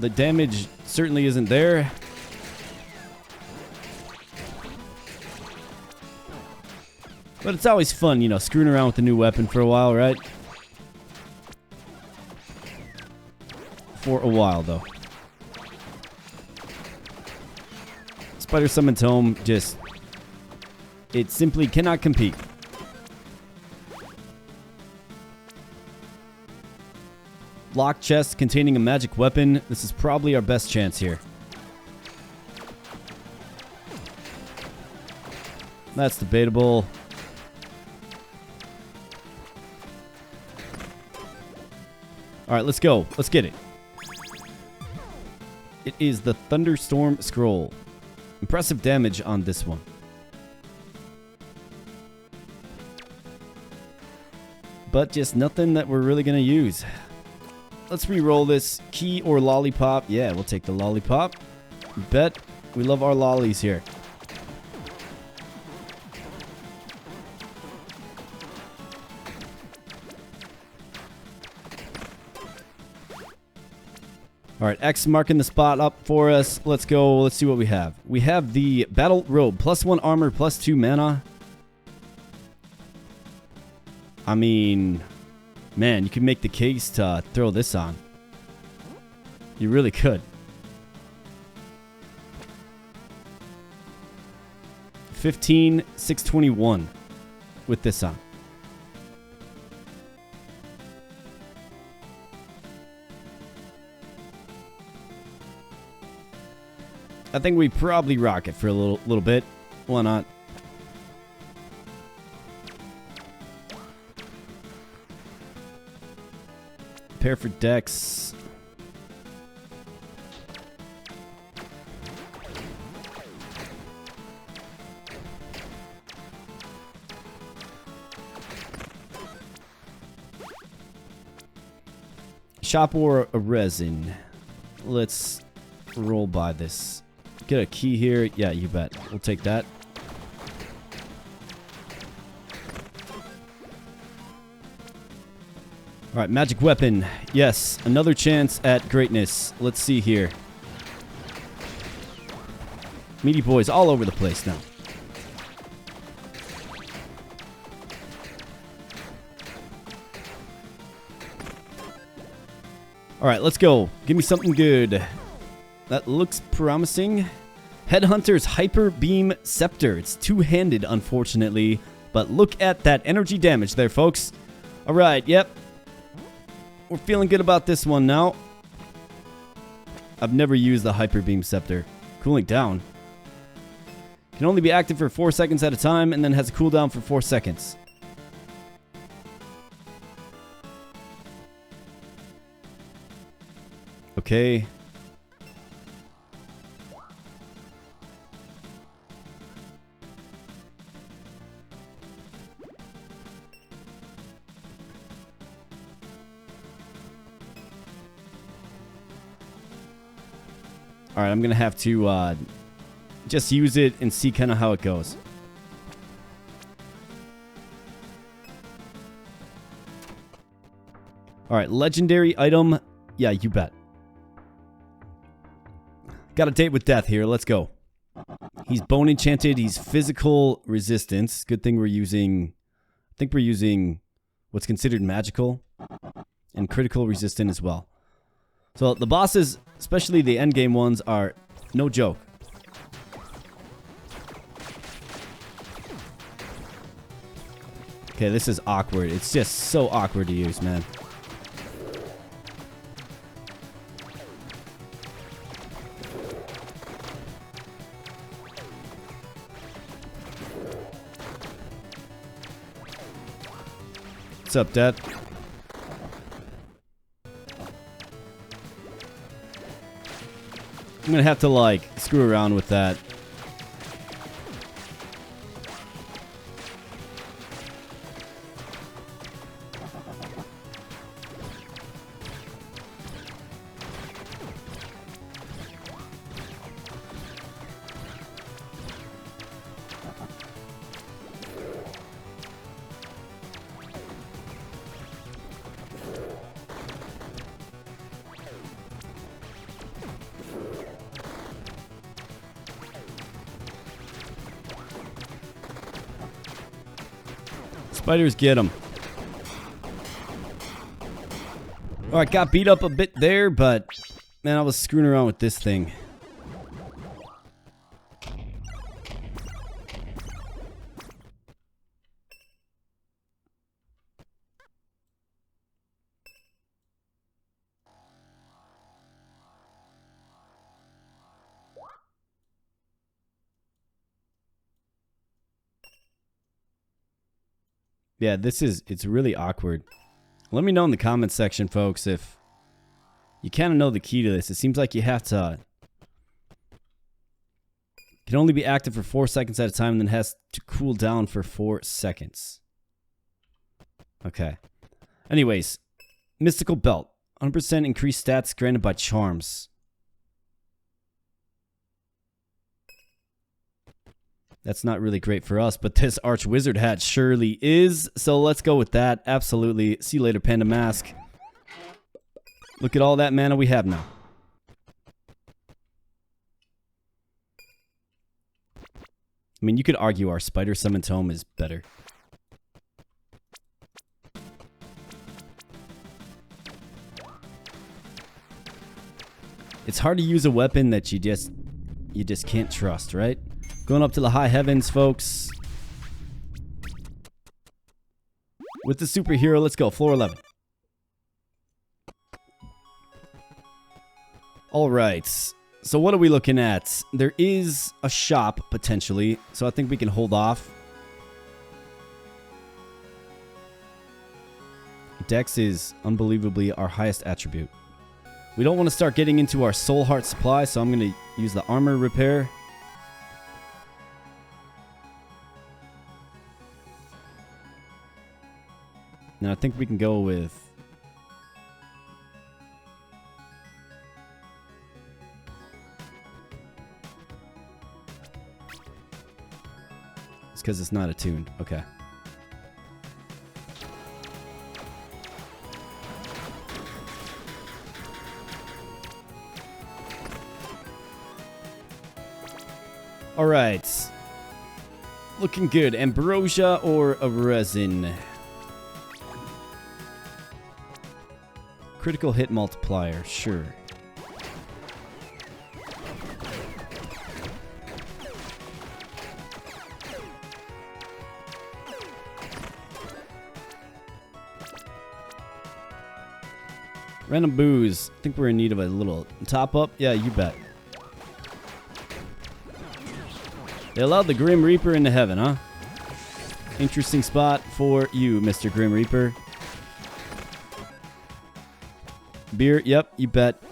The damage certainly isn't there. But it's always fun, you know, screwing around with a new weapon for a while, right? For a while, though. Spider Summoned Tome just... it simply cannot compete. Locked chest containing a magic weapon. This is probably our best chance here. That's debatable. Alright, let's go. Let's get it. It is the Thunderstorm Scroll. Impressive damage on this one. But just nothing that we're really going to use. Let's re-roll this. Key or lollipop? Yeah, we'll take the lollipop. Bet. We love our lollies here. Alright, X marking the spot up for us. Let's go. Let's see what we have. We have the Battle Robe. +1 armor, +2 mana. I mean, man, you could make the case to throw this on. You really could. 15,621 with this on. I think we probably rock it for a little bit. Why not? Prepare for Dex. Shop or a resin. Let's roll by this. Get a key here. Yeah, you bet. We'll take that. Alright, magic weapon. Yes, another chance at greatness. Let's see here. Meaty boys all over the place now. Alright, let's go. Give me something good. That looks promising. Headhunter's Hyper Beam Scepter. It's two-handed, unfortunately. But look at that energy damage there, folks. Alright, yep. We're feeling good about this one now. I've never used the Hyper Beam Scepter. Cooling down. Can only be active for 4 seconds at a time, and then has a cooldown for 4 seconds. Okay. Alright, I'm going to have to just use it and see kind of how it goes. Alright, legendary item. Yeah, you bet. Got a date with death here. Let's go. He's bone enchanted. He's physical resistance. Good thing we're using... I think we're using what's considered magical. And critical resistant as well. So the bosses, especially the endgame ones, are no joke. Okay, this is awkward. It's just so awkward to use, man. What's up, Dad? I'm gonna have to, like, screw around with that. Spiders get them. Alright, got beat up a bit there, but man, I was screwing around with this thing. Yeah, it's really awkward. Let me know in the comments section, folks, if you kind of know the key to this. It seems like you have to... can only be active for 4 seconds at a time, and then has to cool down for 4 seconds. Okay. Anyways, Mystical Belt. 100% increased stats granted by charms. That's not really great for us, but this Archwizard hat surely is. So let's go with that. Absolutely. See you later, Panda Mask. Look at all that mana we have now. I mean, you could argue our Spider Summon Tome is better. It's hard to use a weapon that you just can't trust, right? Going up to the high heavens, folks. With the superhero, let's go. Floor 11. Alright. So what are we looking at? There is a shop, potentially. So I think we can hold off. Dex is unbelievably our highest attribute. We don't want to start getting into our soul heart supply, so I'm going to use the armor repair. Now I think we can go with... it's because it's not attuned. Okay. Alright. Looking good. Ambrosia or a resin? Critical hit multiplier, sure. Random booze. I think we're in need of a little top up. Yeah, you bet. They allowed the Grim Reaper into heaven, huh? Interesting spot for you, Mr. Grim Reaper. Beer, yep, you bet.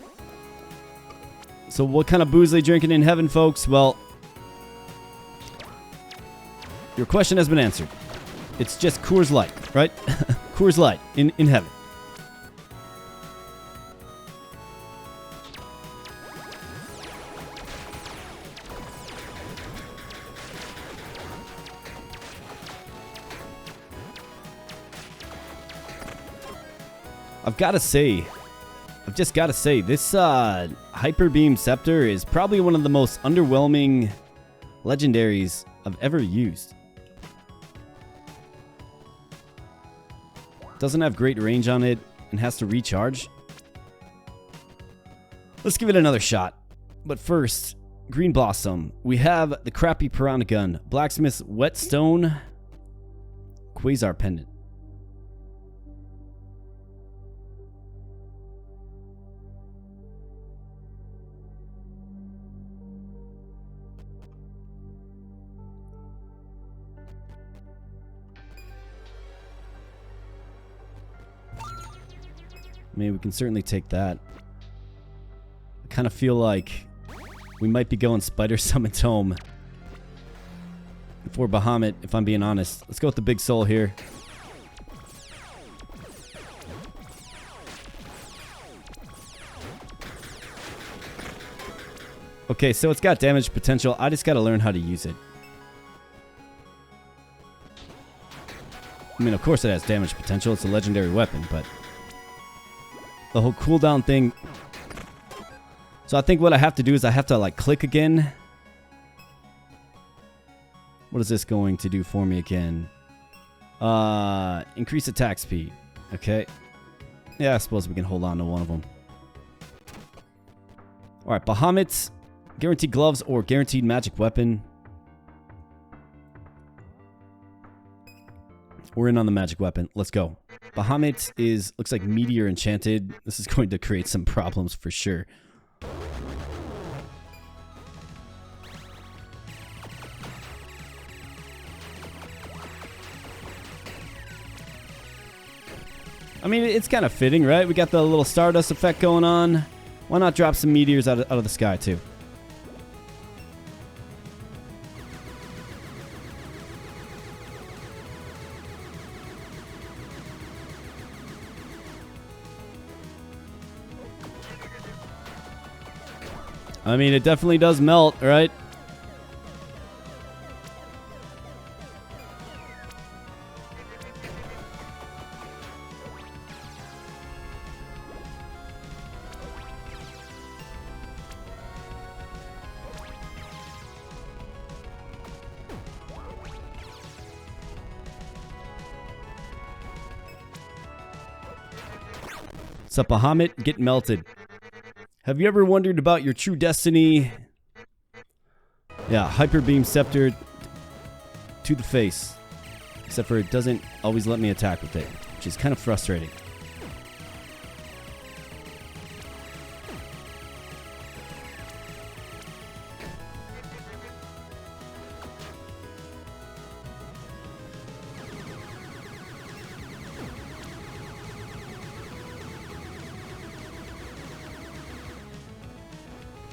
So what kind of booze are they drinking in heaven, folks? Well, your question has been answered. It's just Coors Light, right? Coors Light in heaven. I've just got to say, this Hyper Beam Scepter is probably one of the most underwhelming legendaries I've ever used. Doesn't have great range on it and has to recharge. Let's give it another shot. But first, Green Blossom. We have the crappy Piranha Gun, Blacksmith's Whetstone, Quasar Pendant. I mean, we can certainly take that. I kind of feel like we might be going Spider Summon Tome for Bahamut, if I'm being honest. Let's go with the big soul here. Okay, so it's got damage potential. I just got to learn how to use it. I mean, of course it has damage potential. It's a legendary weapon, but... the whole cooldown thing. So I think what I have to do is I have to like click again. What is this going to do for me again? Increase attack speed. Okay. Yeah, I suppose we can hold on to one of them. Alright, Bahamut. Guaranteed gloves or guaranteed magic weapon. We're in on the magic weapon. Let's go. Bahamut looks like meteor enchanted. This is going to create some problems for sure. I mean, it's kind of fitting, right? We got the little Stardust effect going on. Why not drop some meteors out of the sky, too? I mean, it definitely does melt, right? What's up, Bahamut? Get melted. Have you ever wondered about your true destiny? Yeah, Hyper Beam Scepter to the face. Except for it doesn't always let me attack with it, which is kind of frustrating.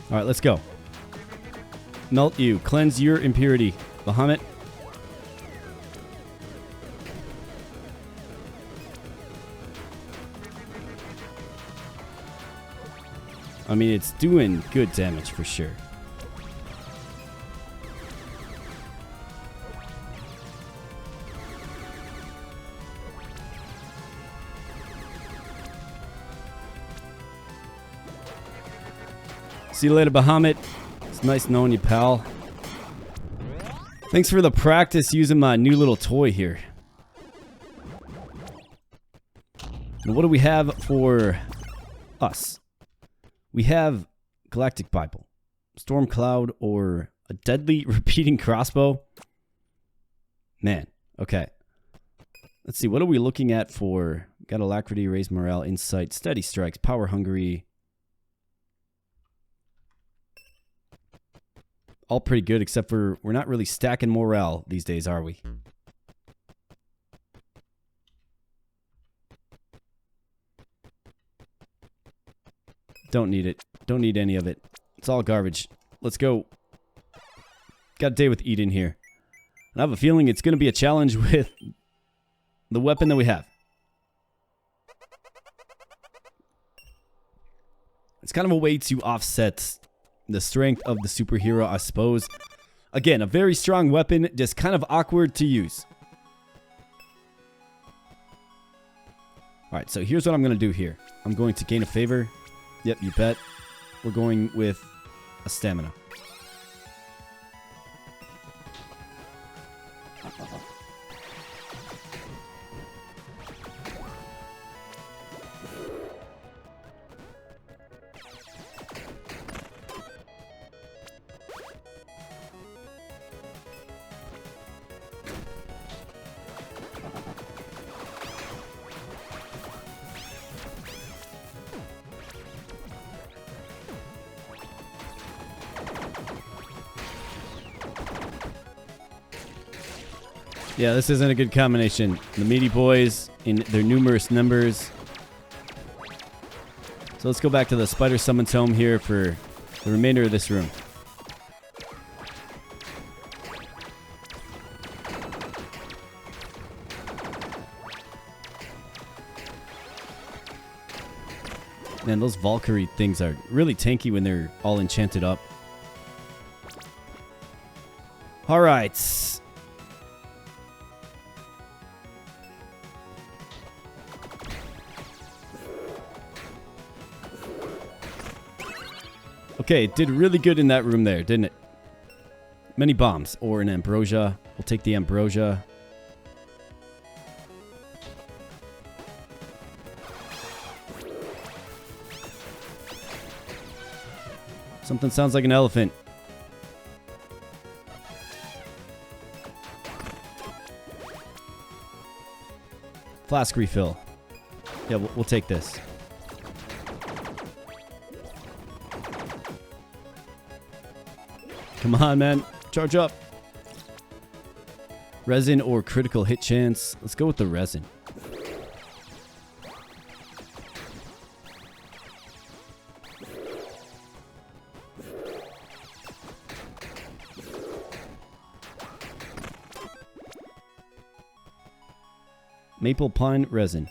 All right, let's go. Melt you. Cleanse your impurity. Bahamut. I mean, it's doing good damage for sure. See you later, Bahamut. It's nice knowing you, pal. Thanks for the practice using my new little toy here. And what do we have for us? We have Galactic Bible, Storm Cloud, or a deadly repeating crossbow. Man, okay. Let's see, what are we looking at for? Got Alacrity, Raise Morale, Insight, Steady Strikes, Power Hungry. All pretty good, except for we're not really stacking morale these days, are we? Don't need it. Don't need any of it. It's all garbage. Let's go. Got a day with Eden here. And I have a feeling it's going to be a challenge with the weapon that we have. It's kind of a way to offset the strength of the superhero, I suppose. Again, a very strong weapon, just kind of awkward to use. Alright, so here's what I'm going to do here. I'm going to gain a favor. Yep, you bet. We're going with a stamina. Yeah, this isn't a good combination. The meaty boys in their numerous numbers. So let's go back to the Spider Summons Home here for the remainder of this room. Man, those Valkyrie things are really tanky when they're all enchanted up. Alright. Okay, it did really good in that room there, didn't it? Many bombs or an ambrosia. We'll take the ambrosia. Something sounds like an elephant. Flask refill. Yeah, we'll take this. Come on, man. Charge up. Resin or critical hit chance. Let's go with the resin. Maple pine resin.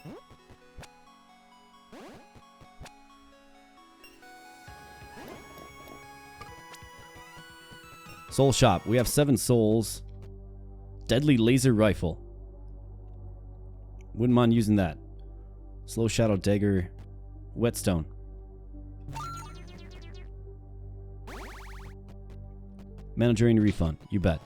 Soul shop. We have 7 souls. Deadly laser rifle. Wouldn't mind using that. Slow shadow dagger. Whetstone. Mana drain refund. You bet.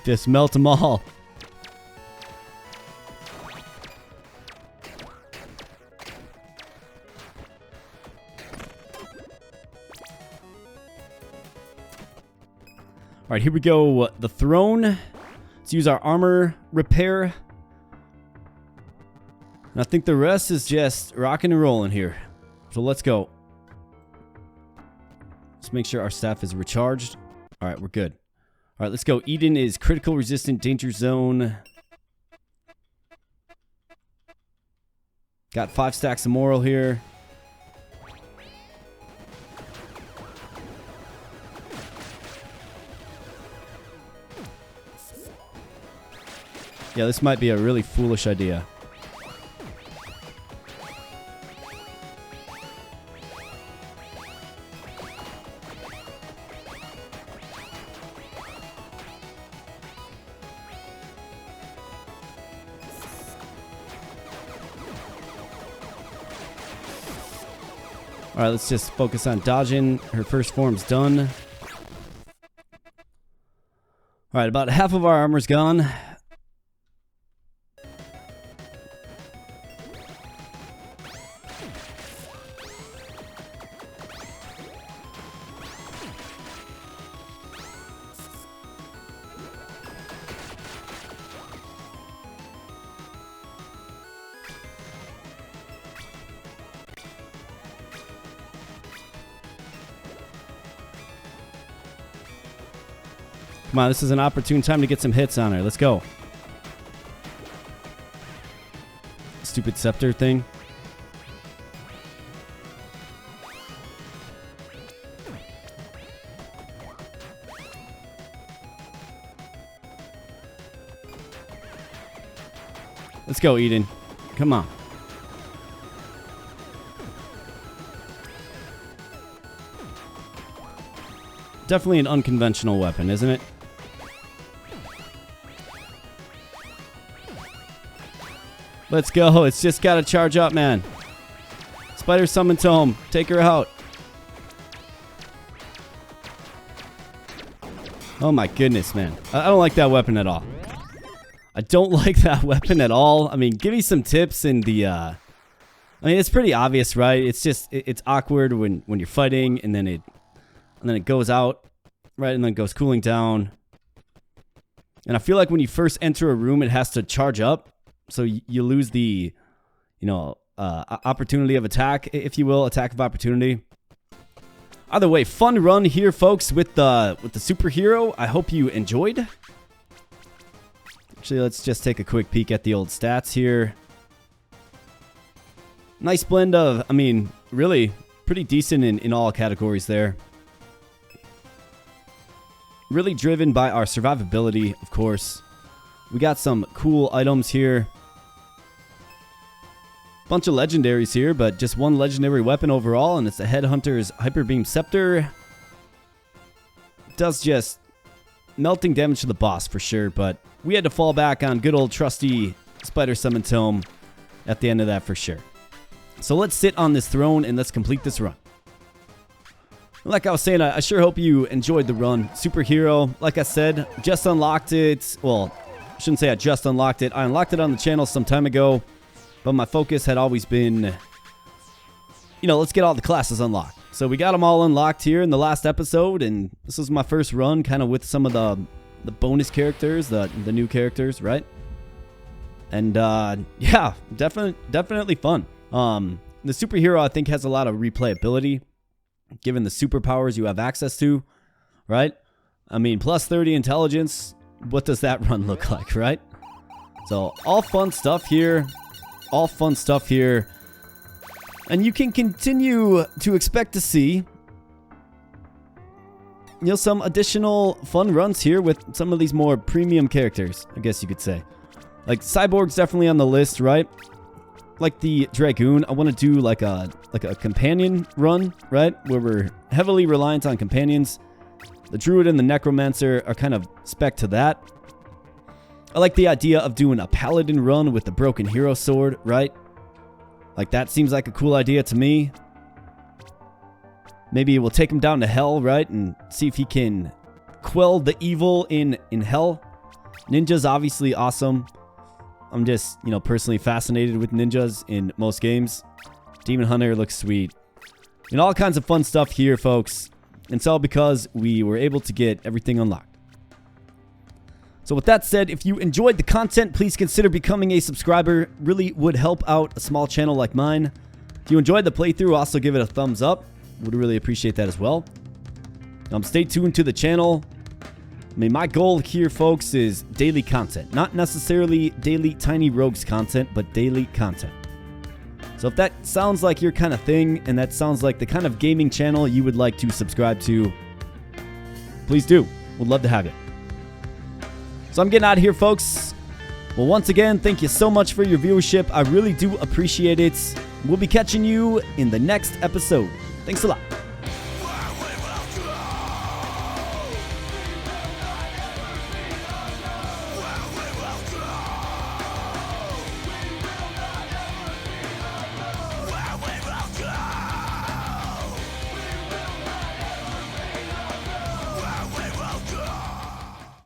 Just melt them all. All right, here we go. The throne. Let's use our armor repair. And I think the rest is just rocking and rolling here. So let's go. Let's make sure our staff is recharged. All right, we're good. All right, let's go. Eden is critical resistant, danger zone. Got 5 stacks of moral here. Yeah, this might be a really foolish idea. All right, let's just focus on dodging. Her first form's done. All right, about half of our armor's gone. Come on, this is an opportune time to get some hits on her. Let's go. Stupid scepter thing. Let's go, Eden. Come on. Definitely an unconventional weapon, isn't it? Let's go. It's just got to charge up, man. Spider summon tome. Take her out. Oh my goodness, man. I don't like that weapon at all. I don't like that weapon at all. I mean, give me some tips in the... I mean, it's pretty obvious, right? It's just... It's awkward when you're fighting, and then it goes out, right? And then it goes cooling down. And I feel like when you first enter a room, it has to charge up. So you lose the, opportunity of attack, if you will, attack of opportunity. Either way, fun run here, folks, with the superhero. I hope you enjoyed. Actually, let's just take a quick peek at the old stats here. Nice blend of, I mean, really pretty decent in all categories there. Really driven by our survivability, of course. We got some cool items here. Bunch of legendaries here, but just one legendary weapon overall, and it's the Headhunter's Hyper Beam Scepter. Does just melting damage to the boss for sure, but we had to fall back on good old trusty Spider Summon Tome at the end of that for sure. So let's sit on this throne and let's complete this run. Like I was saying, I sure hope you enjoyed the run. Superhero, like I said, just unlocked it. Well, I shouldn't say I just unlocked it. I unlocked it on the channel some time ago, but my focus had always been, let's get all the classes unlocked. So we got them all unlocked here in the last episode, and this was my first run kind of with some of the bonus characters, the new characters, right? And yeah, definitely fun. The superhero, I think, has a lot of replayability, given the superpowers you have access to, right? I mean, plus 30 intelligence, what does that run look like, right? So, all fun stuff here. All fun stuff here. And you can continue to expect to see, some additional fun runs here with some of these more premium characters, I guess you could say. Like, Cyborg's definitely on the list, right? Like the Dragoon, I want to do like a companion run, right? Where we're heavily reliant on companions. The Druid and the Necromancer are kind of spec to that. I like the idea of doing a Paladin run with the Broken Hero Sword, right? Like, that seems like a cool idea to me. Maybe we'll take him down to hell, right? And see if he can quell the evil in hell. Ninja's obviously awesome. I'm just, personally fascinated with ninjas in most games. Demon Hunter looks sweet. And all kinds of fun stuff here, folks. And it's all because we were able to get everything unlocked. So with that said, if you enjoyed the content, please consider becoming a subscriber. Really would help out a small channel like mine. If you enjoyed the playthrough, also give it a thumbs up. Would really appreciate that as well. Stay tuned to the channel. I mean, my goal here, folks, is daily content. Not necessarily daily TinyRogues content, but daily content. So if that sounds like your kind of thing, and that sounds like the kind of gaming channel you would like to subscribe to, please do. Would love to have you. So I'm getting out of here, folks. Well, once again, thank you so much for your viewership. I really do appreciate it. We'll be catching you in the next episode. Thanks a lot.